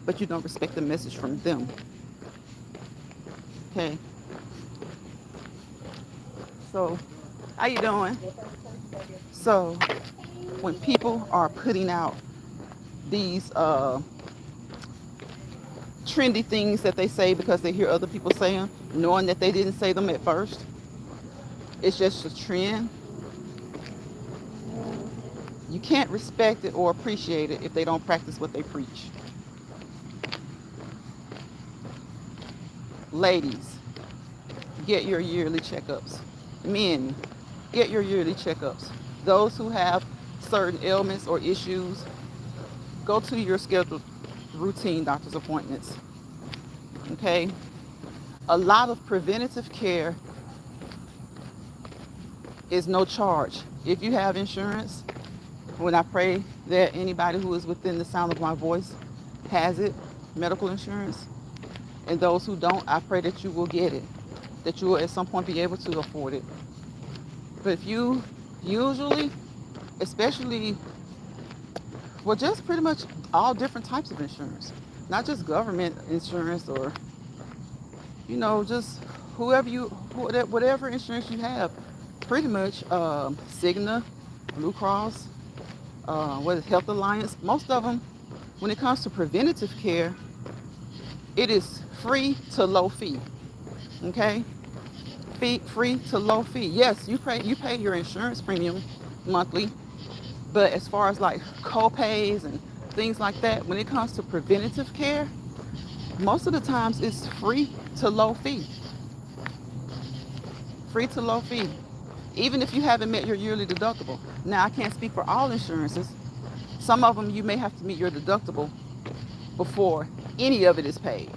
but you don't respect the message from them. Okay? So, how you doing? So, when people are putting out these trendy things that they say because they hear other people say them, knowing that they didn't say them at first, it's just a trend. You can't respect it or appreciate it if they don't practice what they preach. Ladies, get your yearly checkups. Men, get your yearly checkups. Those who have certain ailments or issues, go to your scheduled routine doctor's appointments. Okay? A lot of preventative care is no charge. If you have insurance, when I pray that anybody who is within the sound of my voice has it, medical insurance, and those who don't, I pray that you will get it, that you will at some point be able to afford it. But if you usually, especially, well, just pretty much all different types of insurance, not just government insurance or, just whatever insurance you have, pretty much Cigna, Blue Cross, Health Alliance, most of them, when it comes to preventative care, it is free to low fee. Okay? free to low fee. Yes, you pay your insurance premium monthly, but as far as like co-pays and things like that, when it comes to preventative care, most of the times it's free to low fee. Free to low fee. Even if you haven't met your yearly deductible. Now, I can't speak for all insurances. Some of them you may have to meet your deductible before any of it is paid.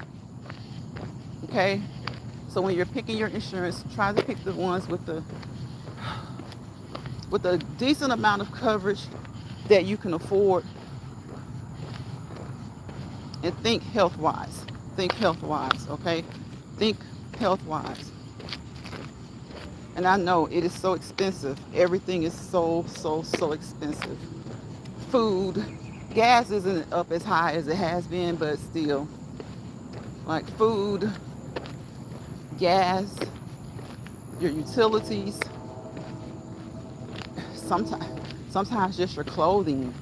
Okay? So when you're picking your insurance, try to pick the ones with a decent amount of coverage that you can afford, and think health wise. Think health wise, okay? Think health wise. And I know it is so expensive. Everything is so expensive. Food, gas isn't up as high as it has been, but still, like food, gas, your utilities, sometimes just your clothing.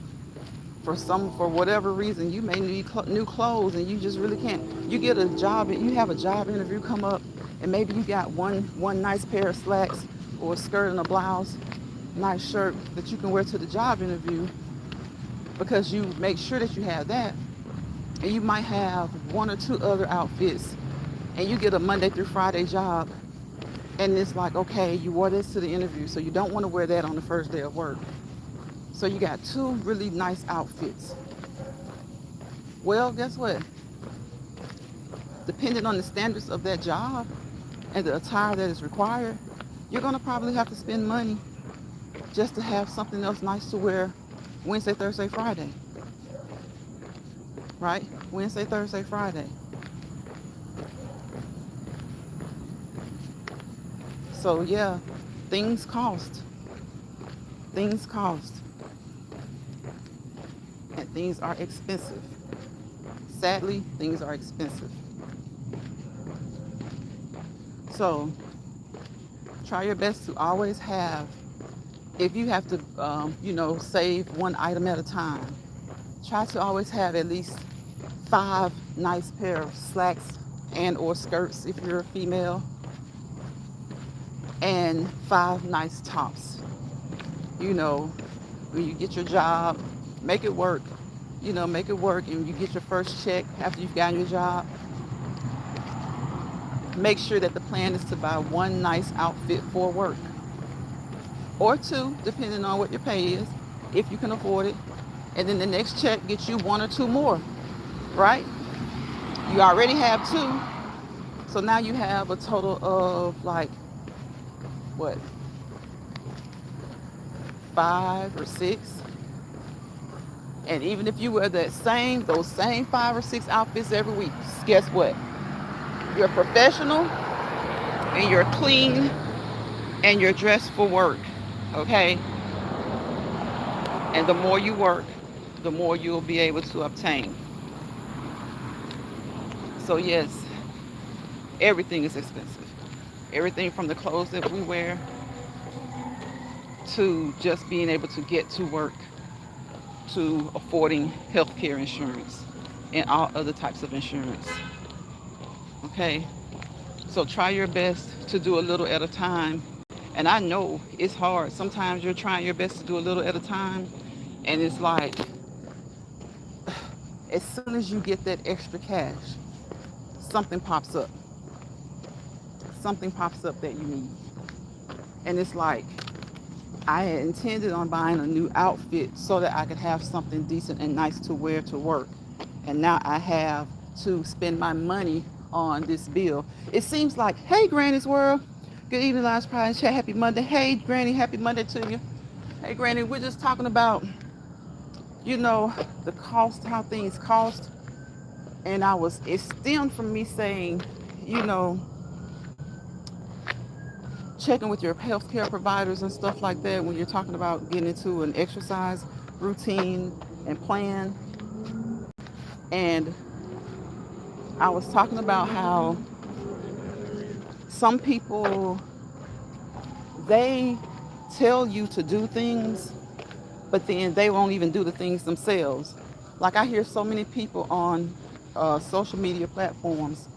For whatever reason, you may need new clothes, and you just really can't. You get a job, and you have a job interview come up, and maybe you got one nice pair of slacks or a skirt and a blouse, nice shirt that you can wear to the job interview, because you make sure that you have that, and you might have one or two other outfits, and you get a Monday through Friday job, and it's like, okay, you wore this to the interview, so you don't want to wear that on the first day of work. So you got two really nice outfits. Well, guess what? Depending on the standards of that job and the attire that is required, you're going to probably have to spend money just to have something else nice to wear Wednesday, Thursday, Friday. Right? Wednesday, Thursday, Friday. So yeah, things cost. Things cost. And things are expensive. Sadly, things are expensive. So try your best to always have, if you have to, save one item at a time, try to always have at least 5 nice pair of slacks and or skirts if you're a female, and 5 nice tops. When you get your job, make it work. Make it work, and you get your first check after you've gotten your job. Make sure that the plan is to buy 1 nice outfit for work, or 2, depending on what your pay is, if you can afford it. And then the next check gets you 1 or 2 more, right? You already have 2, so now you have a total of like, what, 5 or 6. And even if you wear those same 5 or 6 outfits every week, guess what? You're professional, and you're clean, and you're dressed for work, okay? And the more you work, the more you'll be able to obtain. So yes, everything is expensive. Everything from the clothes that we wear to just being able to get to work, to affording healthcare insurance and all other types of insurance. Okay? So try your best to do a little at a time. And I know it's hard. Sometimes you're trying your best to do a little at a time, and it's like, as soon as you get that extra cash, something pops up. Something pops up that you need. And it's like, I had intended on buying a new outfit so that I could have something decent and nice to wear to work. And now I have to spend my money on this bill. It seems like, hey, Granny's World. Good evening, Lives Pride and Chat. Happy Monday. Hey, Granny, happy Monday to you. Hey, Granny, we're just talking about, the cost, how things cost. And it stemmed from me saying, checking with your healthcare providers and stuff like that when you're talking about getting into an exercise routine and plan. And I was talking about how some people, they tell you to do things, but then they won't even do the things themselves. Like, I hear so many people on social media platforms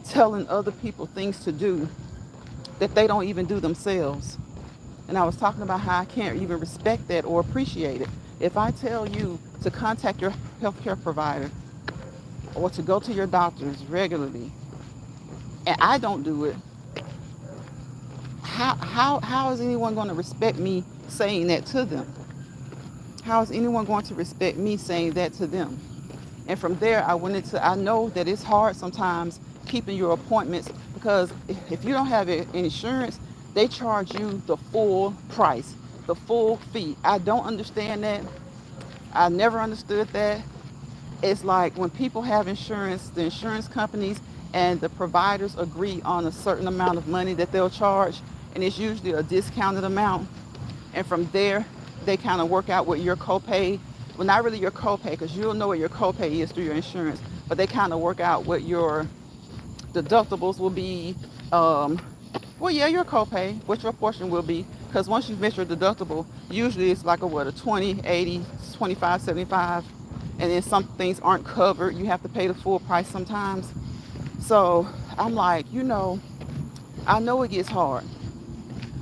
telling other people things to do, that they don't even do themselves. And I was talking about how I can't even respect that or appreciate it. If I tell you to contact your healthcare provider or to go to your doctors regularly, and I don't do it, how is anyone going to respect me saying that to them? How is anyone going to respect me saying that to them? And from there, I know that it's hard sometimes keeping your appointments because if you don't have insurance, they charge you the full price, the full fee. I don't understand that. I never understood that. It's like when people have insurance, the insurance companies and the providers agree on a certain amount of money that they'll charge, and it's usually a discounted amount. And from there, they kind of work out what your copay, well, not really your copay, because you'll know what your copay is through your insurance, but they kind of work out what your deductibles will be. Well, yeah, your copay, what your portion will be, because once you've met your deductible, usually it's like a 20, 80, 25, 75, and then some things aren't covered. You have to pay the full price sometimes. So I'm like, I know it gets hard,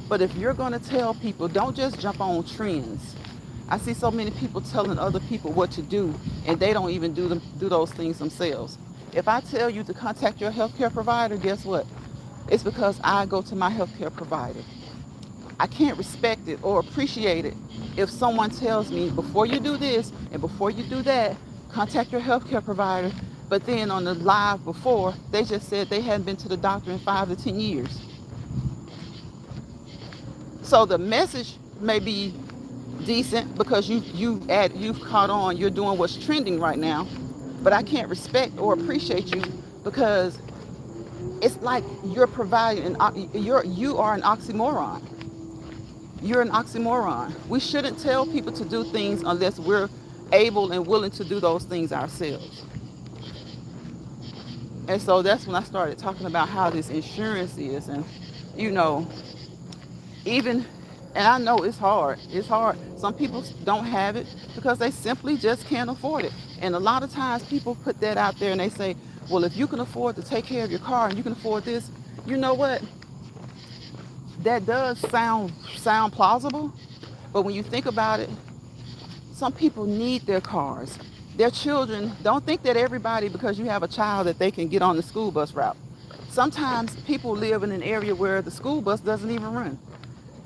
but if you're going to tell people, don't just jump on trends. I see so many people telling other people what to do, and they don't even do those things themselves. If I tell you to contact your healthcare provider, guess what? It's because I go to my healthcare provider. I can't respect it or appreciate it if someone tells me, before you do this and before you do that, contact your healthcare provider. But then on the live before, they just said they hadn't been to the doctor in 5 to 10 years. So the message may be decent because you've caught on, you're doing what's trending right now, but I can't respect or appreciate you because it's like you're providing you are an oxymoron. You're an oxymoron. We shouldn't tell people to do things unless we're able and willing to do those things ourselves. And so that's when I started talking about how this insurance is, and even, and I know it's hard. It's hard. Some people don't have it because they simply just can't afford it. And a lot of times people put that out there and they say, well, if you can afford to take care of your car and you can afford this, you know what? That does sound plausible. But when you think about it, some people need their cars. Their children, don't think that everybody, because you have a child, that they can get on the school bus route. Sometimes people live in an area where the school bus doesn't even run.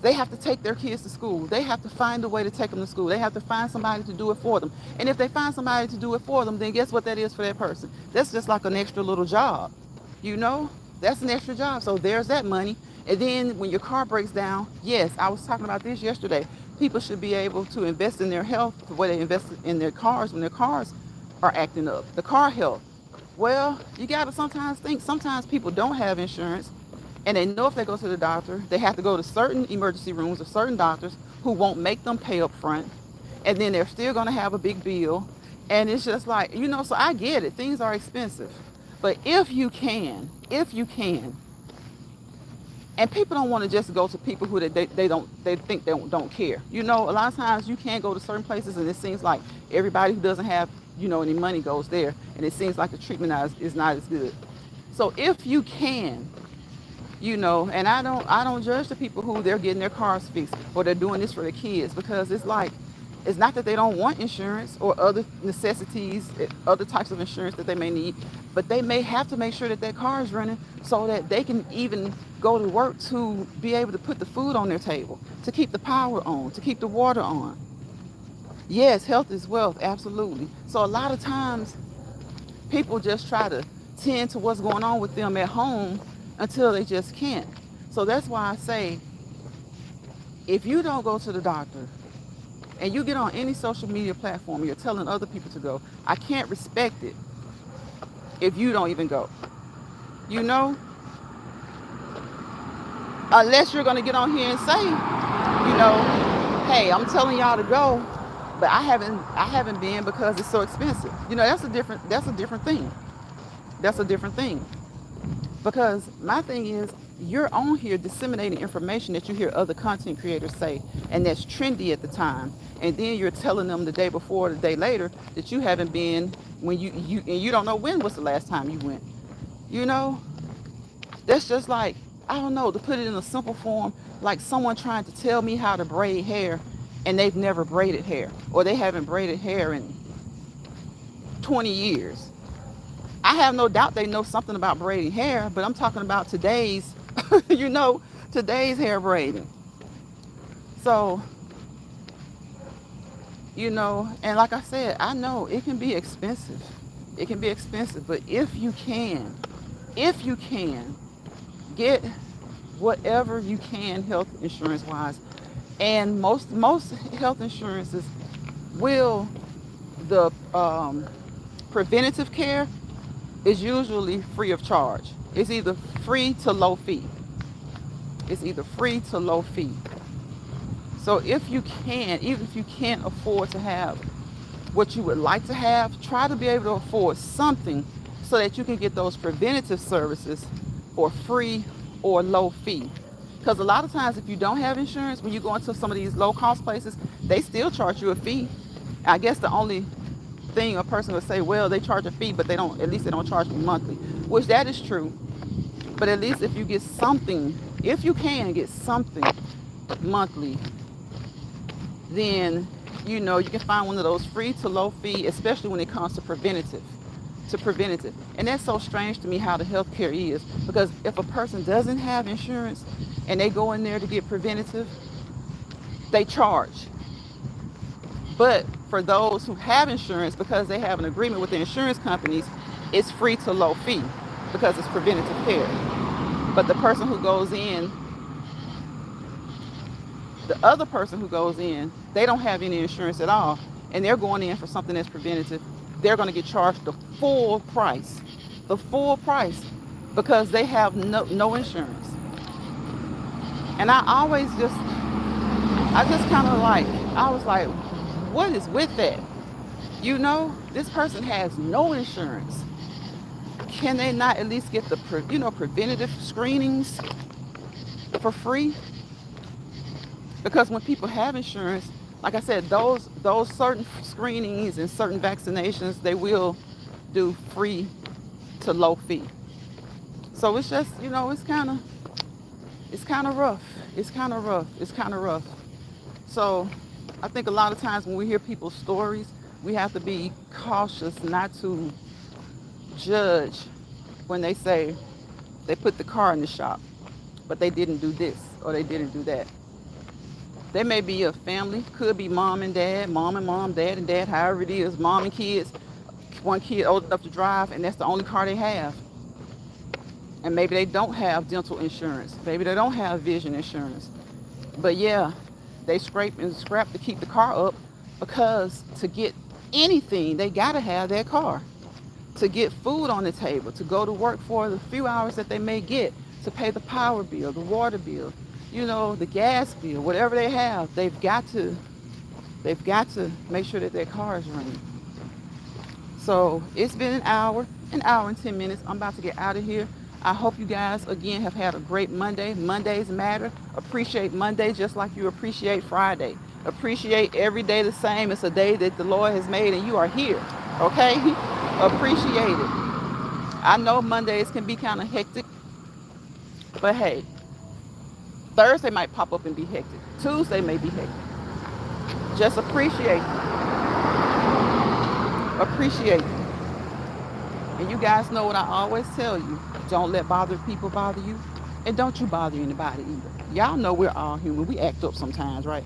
They have to take their kids to school. They have to find a way to take them to school. They have to find somebody to do it for them. And if they find somebody to do it for them, then guess what that is for that person? That's just like an extra little job. That's an extra job. So there's that money. And then when your car breaks down, yes, I was talking about this yesterday. People should be able to invest in their health the way they invest in their cars when their cars are acting up. The car health. Well, you got to sometimes think, sometimes people don't have insurance. And they know if they go to the doctor, they have to go to certain emergency rooms or certain doctors who won't make them pay up front. And then they're still going to have a big bill. And it's just like, so I get it. Things are expensive. But if you can, and people don't want to just go to people who they think they don't care. A lot of times you can go to certain places and it seems like everybody who doesn't have, any money goes there. And it seems like the treatment is not as good. So if you can, and I don't judge the people who they're getting their cars fixed or they're doing this for their kids, because it's like, it's not that they don't want insurance or other necessities, other types of insurance that they may need, but they may have to make sure that their car is running so that they can even go to work to be able to put the food on their table, to keep the power on, to keep the water on. Yes, health is wealth, absolutely. So a lot of times people just try to tend to what's going on with them at home until they just can't. So that's why I say, if you don't go to the doctor and you get on any social media platform, you're telling other people to go, I can't respect it if you don't even go. Unless you're going to get on here and say, hey, I'm telling y'all to go, but I haven't been because it's so expensive. That's a different thing. That's a different thing. Because my thing is, you're on here disseminating information that you hear other content creators say, and that's trendy at the time. And then you're telling them the day before, the day later, that you haven't been when you don't know when was the last time you went. That's just like I don't know, to put it in a simple form, like someone trying to tell me how to braid hair and they've never braided hair, or they haven't braided hair in 20 years. I have no doubt they know something about braiding hair, but I'm talking about today's, you know, today's hair braiding. So, you know, and like I said, I know it can be expensive. It can be expensive, but if you can, get whatever you can health insurance wise. And most health insurances will, the preventative care is usually free of charge. It's either free to low fee. It's either free to low fee. So if you can, even if you can't afford to have what you would like to have, try to be able to afford something so that you can get those preventative services for free or low fee. Because a lot of times if you don't have insurance, when you go into some of these low cost places, they still charge you a fee. I guess the only thing a person would say, well, they charge a fee, but they don't, at least they don't charge me monthly, which that is true. But at least if you get something, if you can get something monthly, then you know you can find one of those free to low fee, especially when it comes to preventative. And that's so strange to me how the healthcare is, because if a person doesn't have insurance and they go in there to get preventative, they charge. But for those who have insurance, because they have an agreement with the insurance companies, it's free to low fee because it's preventative care. But the person who goes in, the other person who goes in, they don't have any insurance at all, and they're going in for something that's preventative. They're going to get charged the full price, because they have no insurance. And I just kind of like, I was like, what is with that? You know, this person has no insurance. Can they not at least get the, preventative screenings for free? Because when people have insurance, like I said, those certain screenings and certain vaccinations, they will do free to low fee. So it's just, it's kind of rough. It's kind of rough. So I think a lot of times when we hear people's stories, we have to be cautious not to judge when they say they put the car in the shop, but they didn't do this or they didn't do that. They may be a family, could be mom and mom, dad and dad, however it is, mom and kids, one kid old enough to drive, and that's the only car they have. And maybe they don't have dental insurance. Maybe they don't have vision insurance. But yeah, they scrape and scrap to keep the car up, because to get anything, they gotta have that car. To get food on the table, to go to work for the few hours that they may get, to pay the power bill, the water bill, the gas bill, whatever they have, they've got to make sure that their car is running. So it's been an hour and 10 minutes. I'm about to get out of here. I hope you guys, again, have had a great Monday. Mondays matter. Appreciate Monday just like you appreciate Friday. Appreciate every day the same. It's a day that the Lord has made and you are here. Okay? Appreciate it. I know Mondays can be kind of hectic, but hey, Thursday might pop up and be hectic. Tuesday may be hectic. Just appreciate it. Appreciate it. And you guys know what I always tell you. Don't let bothered people bother you. And don't you bother anybody either. Y'all know we're all human. We act up sometimes, right?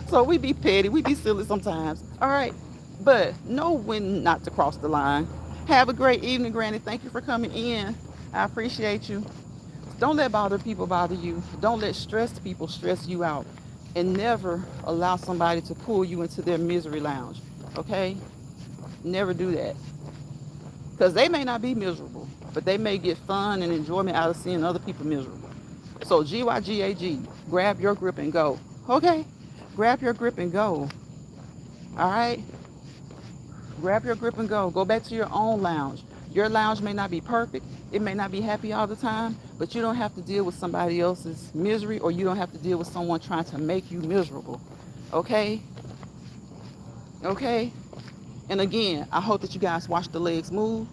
So we be petty. We be silly sometimes. All right. But know when not to cross the line. Have a great evening, Granny. Thank you for coming in. I appreciate you. Don't let bothered people bother you. Don't let stressed people stress you out. And never allow somebody to pull you into their misery lounge. Okay? Never do that. Because they may not be miserable, but they may get fun and enjoyment out of seeing other people miserable. So GYGAG, grab your grip and go. Okay? Grab your grip and go. All right? Grab your grip and go. Go back to your own lounge. Your lounge may not be perfect. It may not be happy all the time, but you don't have to deal with somebody else's misery, or you don't have to deal with someone trying to make you miserable. Okay? Okay? And again, I hope that you guys watch the legs move.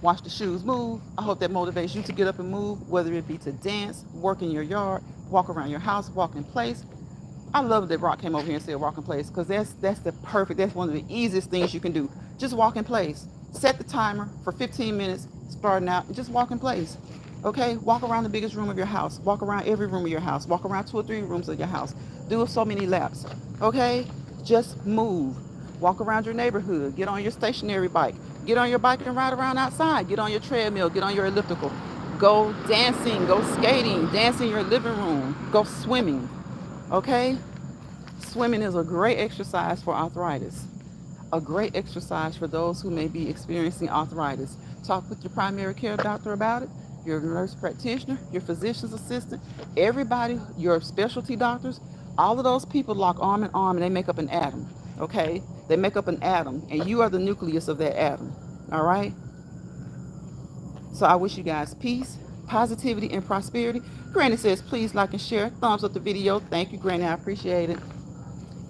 Watch the shoes move. I hope that motivates you to get up and move, whether it be to dance, work in your yard, walk around your house, walk in place. I love that Rock came over here and said walk in place, because that's one of the easiest things you can do. Just walk in place. Set the timer for 15 minutes, starting out, and just walk in place. Okay? Walk around the biggest room of your house. Walk around every room of your house. Walk around 2 or 3 rooms of your house. Do so many laps. Okay? Just move. Walk around your neighborhood. Get on your stationary bike. Get on your bike and ride around outside. Get on your treadmill. Get on your elliptical. Go dancing. Go skating. Dance in your living room. Go swimming. Okay? Swimming is a great exercise for arthritis. A great exercise for those who may be experiencing arthritis. Talk with your primary care doctor about it, your nurse practitioner, your physician's assistant, everybody, your specialty doctors. All of those people lock arm in arm and they make up an atom. Okay? They make up an atom, and you are the nucleus of that atom. All right? So I wish you guys peace, positivity, and prosperity. Granny says, please like and share. Thumbs up the video. Thank you, Granny. I appreciate it.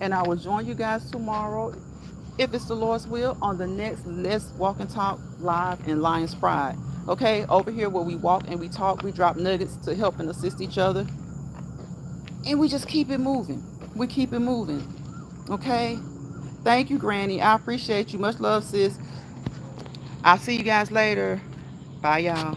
And I will join you guys tomorrow, if it's the Lord's will, on the next Let's Walk and Talk live in Lions Pride. Okay, over here where we walk and we talk, we drop nuggets to help and assist each other. And we just keep it moving. We keep it moving. Okay? Thank you, Granny. I appreciate you. Much love, sis. I'll see you guys later. Bye, y'all.